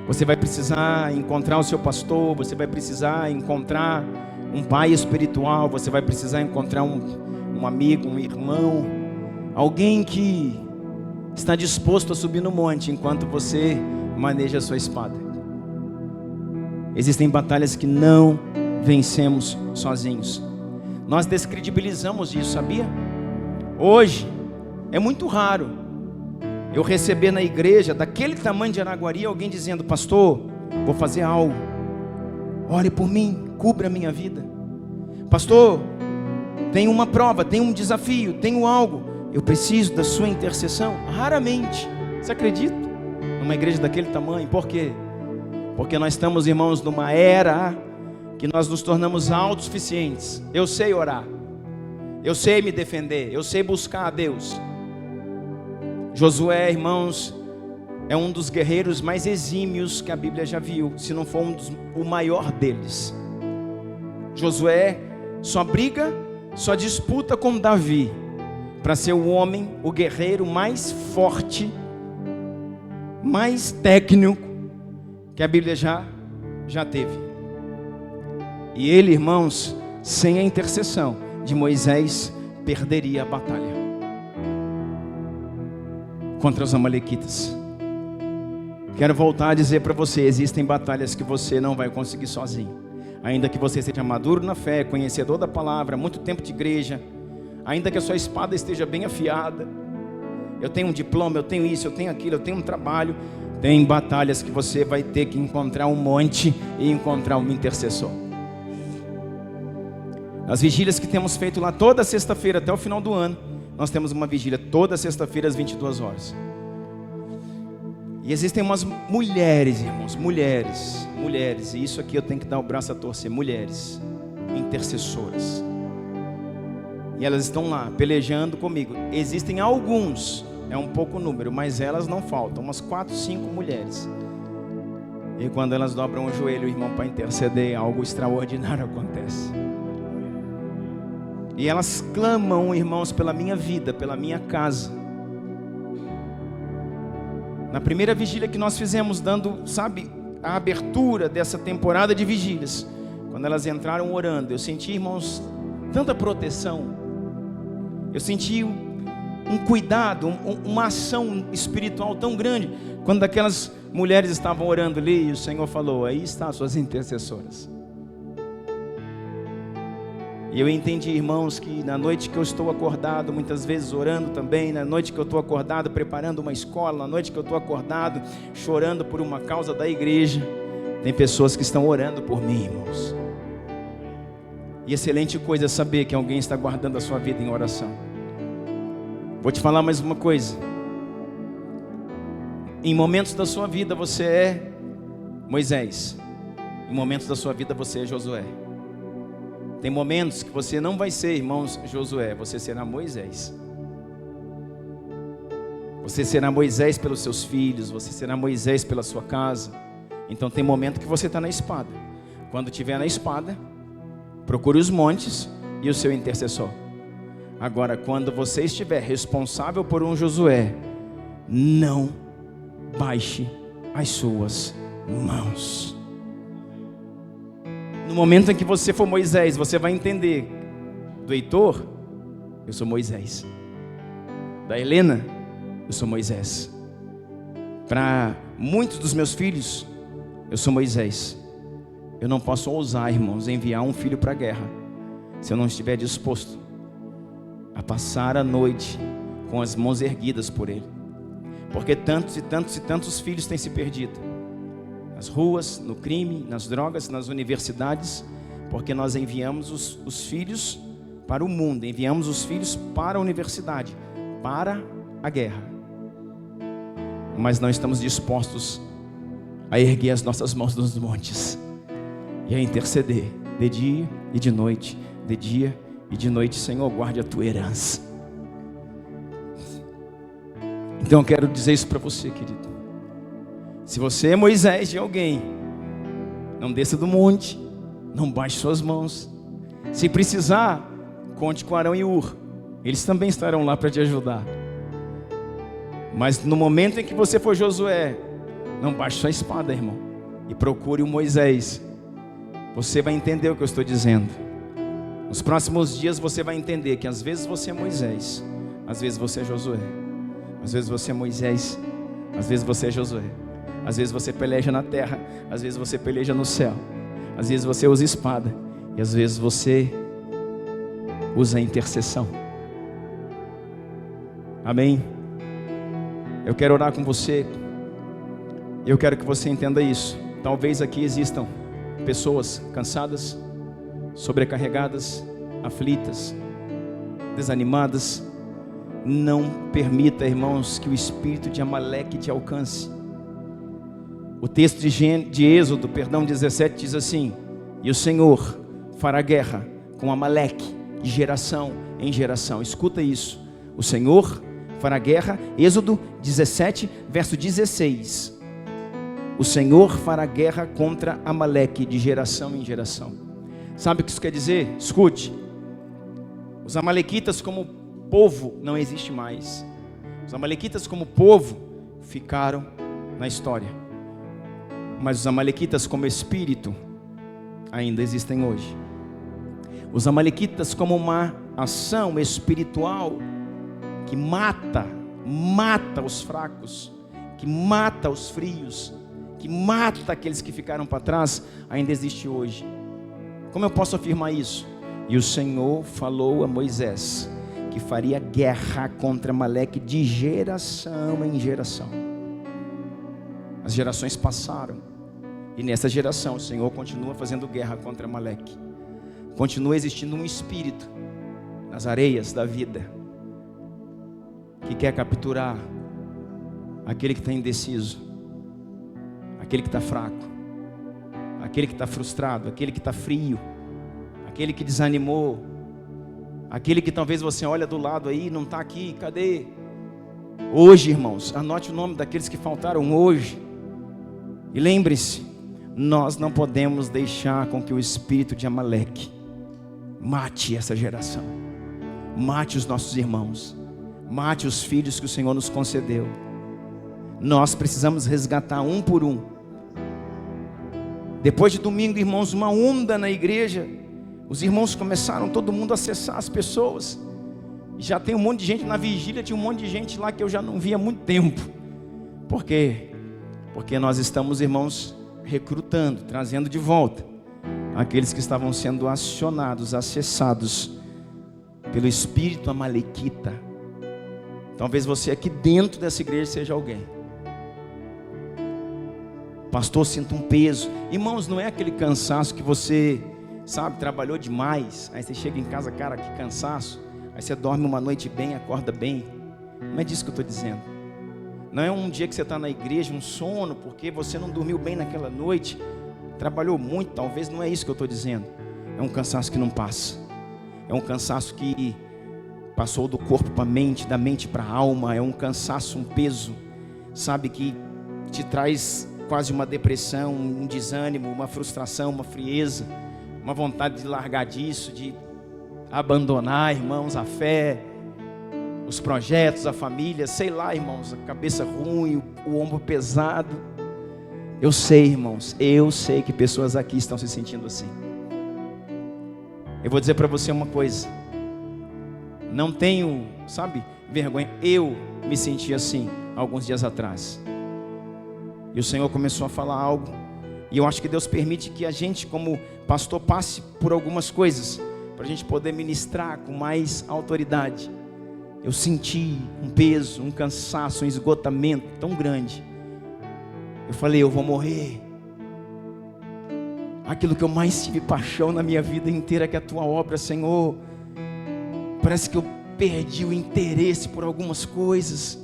Você vai precisar encontrar o seu pastor, você vai precisar encontrar um pai espiritual, você vai precisar encontrar um amigo, um irmão, alguém que está disposto a subir no monte enquanto você maneja a sua espada. Existem batalhas que não vencemos sozinhos. Nós descredibilizamos isso, sabia? Hoje é muito raro eu receber na igreja daquele tamanho de Araguari alguém dizendo: pastor, vou fazer algo, ore por mim, cubra a minha vida. Pastor, tem uma prova, tem um desafio, tenho algo, eu preciso da sua intercessão. Raramente, você acredita? Numa igreja daquele tamanho. Por quê? Porque nós estamos, irmãos, numa era que nós nos tornamos autossuficientes. Eu sei orar, eu sei me defender, eu sei buscar a Deus. Josué, irmãos, é um dos guerreiros mais exímios que a Bíblia já viu, se não for o maior deles. Josué só briga, só disputa com Davi para ser o homem, o guerreiro mais forte, mais técnico que a Bíblia já teve. E ele, irmãos, sem a intercessão de Moisés, perderia a batalha contra os amalequitas. Quero voltar a dizer para você, existem batalhas que você não vai conseguir sozinho. Ainda que você seja maduro na fé, conhecedor da palavra, muito tempo de igreja, ainda que a sua espada esteja bem afiada. Eu tenho um diploma, eu tenho isso, eu tenho aquilo, eu tenho um trabalho. Tem batalhas que você vai ter que encontrar um monte e encontrar um intercessor. As vigílias que temos feito lá toda sexta-feira até o final do ano, nós temos uma vigília toda sexta-feira às 22 horas. E existem umas mulheres, irmãos, mulheres, e isso aqui eu tenho que dar o braço a torcer, mulheres intercessoras. E elas estão lá, pelejando comigo. Existem alguns, é um pouco número, mas elas não faltam, umas 4, 5 mulheres. E quando elas dobram o joelho, irmão, para interceder, algo extraordinário acontece. E elas clamam, irmãos, pela minha vida, pela minha casa. Na primeira vigília que nós fizemos, dando, a abertura dessa temporada de vigílias, quando elas entraram orando, eu senti, irmãos, tanta proteção. Eu senti um cuidado, uma ação espiritual tão grande. Quando aquelas mulheres estavam orando ali, o Senhor falou: aí estão as suas intercessoras. E eu entendi, irmãos, que na noite que eu estou acordado, muitas vezes orando também, na noite que eu estou acordado preparando uma escola, na noite que eu estou acordado chorando por uma causa da igreja, tem pessoas que estão orando por mim, irmãos. E excelente coisa é saber que alguém está guardando a sua vida em oração. Vou te falar mais uma coisa. Em momentos da sua vida você é Moisés. Em momentos da sua vida você é Josué. Tem momentos que você não vai ser, irmãos, Josué, você será Moisés. Você será Moisés pelos seus filhos, você será Moisés pela sua casa. Então tem momento que você está na espada. Quando estiver na espada, procure os montes e o seu intercessor. Agora, quando você estiver responsável por um Josué, não baixe as suas mãos. No momento em que você for Moisés, você vai entender: do Heitor, eu sou Moisés. Da Helena, eu sou Moisés. Para muitos dos meus filhos, eu sou Moisés. Eu não posso ousar, irmãos, enviar um filho para a guerra se eu não estiver disposto a passar a noite com as mãos erguidas por ele. Porque tantos e tantos e tantos filhos têm se perdido nas ruas, no crime, nas drogas, nas universidades, porque nós enviamos os filhos para o mundo, enviamos os filhos para a universidade, para a guerra, mas não estamos dispostos a erguer as nossas mãos nos montes e a interceder de dia e de noite, de dia e de noite. Senhor, guarde a tua herança. Então eu quero dizer isso para você, querido. Se você é Moisés de alguém, não desça do monte, não baixe suas mãos. Se precisar, conte com Arão e Ur, eles também estarão lá para te ajudar. Mas no momento em que você for Josué, não baixe sua espada, irmão, e procure o Moisés. Você vai entender o que eu estou dizendo. Nos próximos dias você vai entender que às vezes você é Moisés, às vezes você é Josué. Às vezes você é Moisés, às vezes você é Josué. Às vezes você peleja na terra, às vezes você peleja no céu. Às vezes você usa espada e às vezes você usa intercessão. Amém? Eu quero orar com você. Eu quero que você entenda isso. Talvez aqui existam pessoas cansadas, sobrecarregadas, aflitas, desanimadas. Não permita, irmãos, que o espírito de Amaleque te alcance. O texto de Êxodo, 17, diz assim: e o Senhor fará guerra com Amaleque de geração em geração. Escuta isso. O Senhor fará guerra, Êxodo 17, verso 16. O Senhor fará guerra contra Amaleque de geração em geração. Sabe o que isso quer dizer? Escute. Os amalequitas como povo não existe mais. Os amalequitas como povo ficaram na história. Mas os amalequitas como espírito ainda existem hoje. Os amalequitas como uma ação espiritual que mata os fracos, que mata os frios, que mata aqueles que ficaram para trás, ainda existe hoje. Como eu posso afirmar isso? E o Senhor falou a Moisés: que faria guerra contra Amaleque de geração em geração. As gerações passaram, e nessa geração o Senhor continua fazendo guerra contra Amaleque. Continua existindo um espírito nas areias da vida que quer capturar aquele que está indeciso, aquele que está fraco, aquele que está frustrado, aquele que está frio, aquele que desanimou, aquele que talvez você olha do lado aí, não está aqui, cadê? Hoje, irmãos, anote o nome daqueles que faltaram hoje. E lembre-se, nós não podemos deixar com que o espírito de Amaleque mate essa geração, mate os nossos irmãos, mate os filhos que o Senhor nos concedeu. Nós precisamos resgatar um por um. Depois de domingo, irmãos, uma onda na igreja. Os irmãos começaram, todo mundo a acessar as pessoas. Já tem um monte de gente na vigília, tinha um monte de gente lá que eu já não via há muito tempo. Por quê? Porque nós estamos, irmãos, recrutando, trazendo de volta aqueles que estavam sendo acionados, acessados pelo espírito amalequita. Talvez você aqui dentro dessa igreja seja alguém. Pastor, sinto um peso. Irmãos, não é aquele cansaço que você, sabe, trabalhou demais, aí você chega em casa, cara, que cansaço. Aí você dorme uma noite bem, acorda bem. Não é disso que eu estou dizendo. Não é um dia que você está na igreja, um sono, porque você não dormiu bem naquela noite, trabalhou muito, talvez. Não é isso que eu estou dizendo. É um cansaço que não passa. É um cansaço que passou do corpo para a mente, da mente para a alma. É um cansaço, um peso, sabe, que te traz quase uma depressão, um desânimo, uma frustração, uma frieza, uma vontade de largar disso, de abandonar, irmãos, a fé, os projetos, a família, sei lá, irmãos, a cabeça ruim, o ombro pesado. Eu sei, irmãos, eu sei que pessoas aqui estão se sentindo assim. Eu vou dizer para você uma coisa, não tenho, sabe, vergonha. Eu me senti assim alguns dias atrás, e o Senhor começou a falar algo, e eu acho que Deus permite que a gente, como pastor, passe por algumas coisas, para a gente poder ministrar com mais autoridade. Eu senti um peso, um cansaço, um esgotamento tão grande. Eu falei, eu vou morrer. Aquilo que eu mais tive paixão na minha vida inteira, que é a tua obra, Senhor. Parece que eu perdi o interesse por algumas coisas.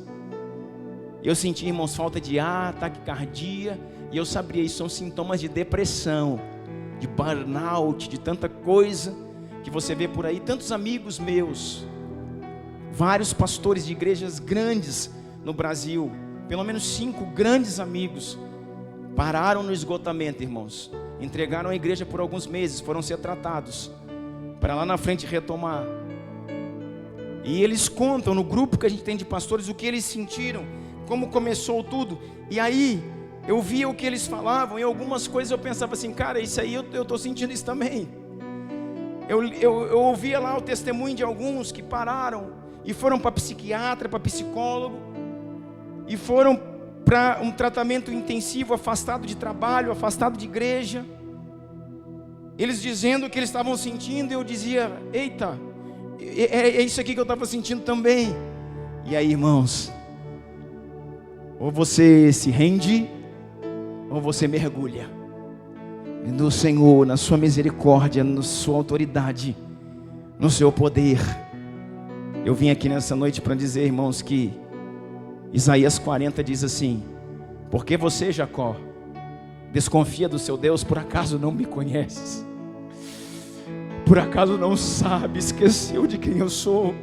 Eu senti, irmãos, falta de ar, taquicardia. E eu sabia, isso são sintomas de depressão, de burnout, de tanta coisa que você vê por aí. Tantos amigos meus, vários pastores de igrejas grandes no Brasil, pelo menos 5 grandes amigos, pararam no esgotamento, irmãos. Entregaram a igreja por alguns meses, foram ser tratados, para lá na frente retomar. E eles contam no grupo que a gente tem de pastores o que eles sentiram, como começou tudo. E aí eu via o que eles falavam, e algumas coisas eu pensava assim, cara, isso aí eu estou sentindo isso também. Eu ouvia lá o testemunho de alguns que pararam e foram para psiquiatra, para psicólogo, e foram para um tratamento intensivo, afastado de trabalho, afastado de igreja. Eles dizendo o que eles estavam sentindo, e eu dizia, eita, é isso aqui que eu estava sentindo também. E aí, irmãos, ou você se rende, ou você mergulha no Senhor, na sua misericórdia, na sua autoridade, no seu poder. Eu vim aqui nessa noite para dizer, irmãos, que Isaías 40 diz assim: porque você, Jacó, desconfia do seu Deus, por acaso não me conheces? Por acaso não sabe, esqueceu de quem eu sou?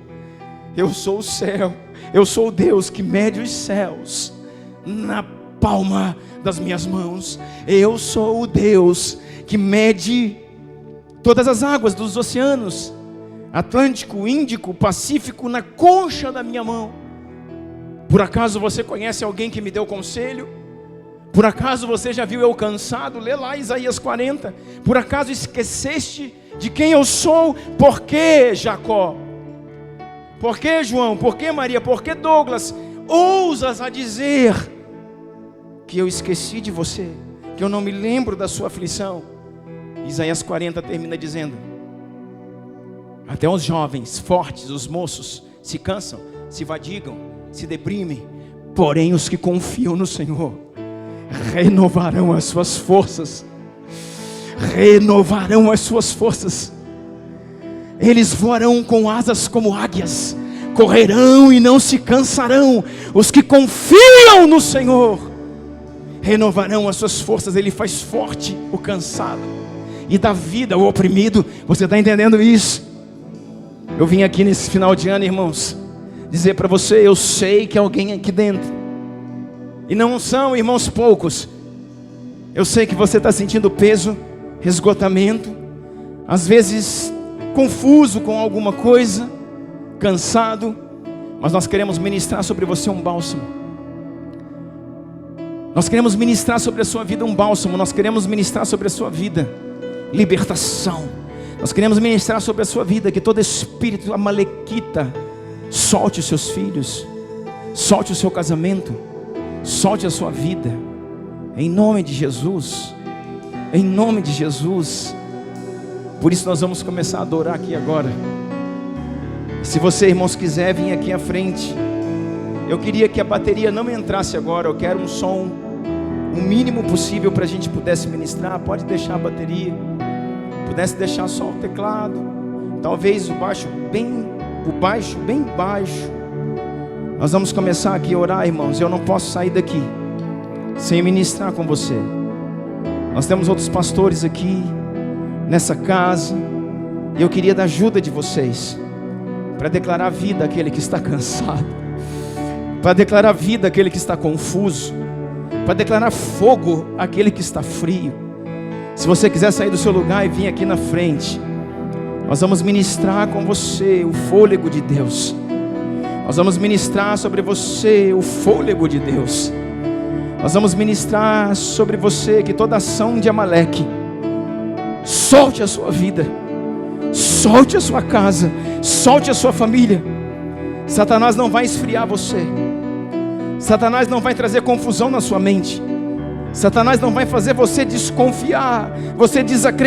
Eu sou o céu, eu sou o Deus que mede os céus na palma das minhas mãos. Eu sou o Deus que mede todas as águas dos oceanos, Atlântico, Índico, Pacífico, na concha da minha mão. Por acaso você conhece alguém que me deu conselho? Por acaso você já viu eu cansado? Lê lá Isaías 40. Por acaso esqueceste de quem eu sou? Por que, Jacó? Por que, João? Por que, Maria? Por que, Douglas? Ousas a dizer que eu esqueci de você, que eu não me lembro da sua aflição? Isaías 40 termina dizendo: Até os jovens fortes, os moços, se cansam, se fadigam, se deprimem. Porém os que confiam no Senhor renovarão as suas forças. Renovarão as suas forças. Eles voarão com asas como águias, correrão e não se cansarão. Os que confiam no Senhor renovarão as suas forças. Ele faz forte o cansado e dá vida ao oprimido. Você está entendendo isso? Eu vim aqui nesse final de ano, irmãos, dizer para você, eu sei que alguém aqui dentro, e não são, irmãos, poucos. Eu sei que você está sentindo peso, esgotamento, às vezes confuso com alguma coisa, cansado, mas nós queremos ministrar sobre você um bálsamo. Nós queremos ministrar sobre a sua vida um bálsamo. Nós queremos ministrar sobre a sua vida libertação. Nós queremos ministrar sobre a sua vida que todo espírito amalequita solte os seus filhos, solte o seu casamento, solte a sua vida, em nome de Jesus, em nome de Jesus. Por isso nós vamos começar a adorar aqui agora. Se você, irmãos, quiser vir aqui à frente, eu queria que a bateria não entrasse agora. Eu quero um som, o mínimo possível para a gente pudesse ministrar. Pode deixar a bateria, pudesse deixar só o teclado, talvez o baixo bem baixo. Nós vamos começar aqui a orar, irmãos. Eu não posso sair daqui sem ministrar com você. Nós temos outros pastores aqui nessa casa, e eu queria da ajuda de vocês para declarar vida àquele que está cansado, para declarar vida àquele que está confuso, para declarar fogo àquele que está frio. Se você quiser sair do seu lugar e vir aqui na frente, nós vamos ministrar com você o fôlego de Deus. Nós vamos ministrar sobre você o fôlego de Deus. Nós vamos ministrar sobre você que toda ação de Amaleque solte a sua vida, solte a sua casa, solte a sua família. Satanás não vai esfriar você. Satanás não vai trazer confusão na sua mente. Satanás não vai fazer você desconfiar, você desacreditar.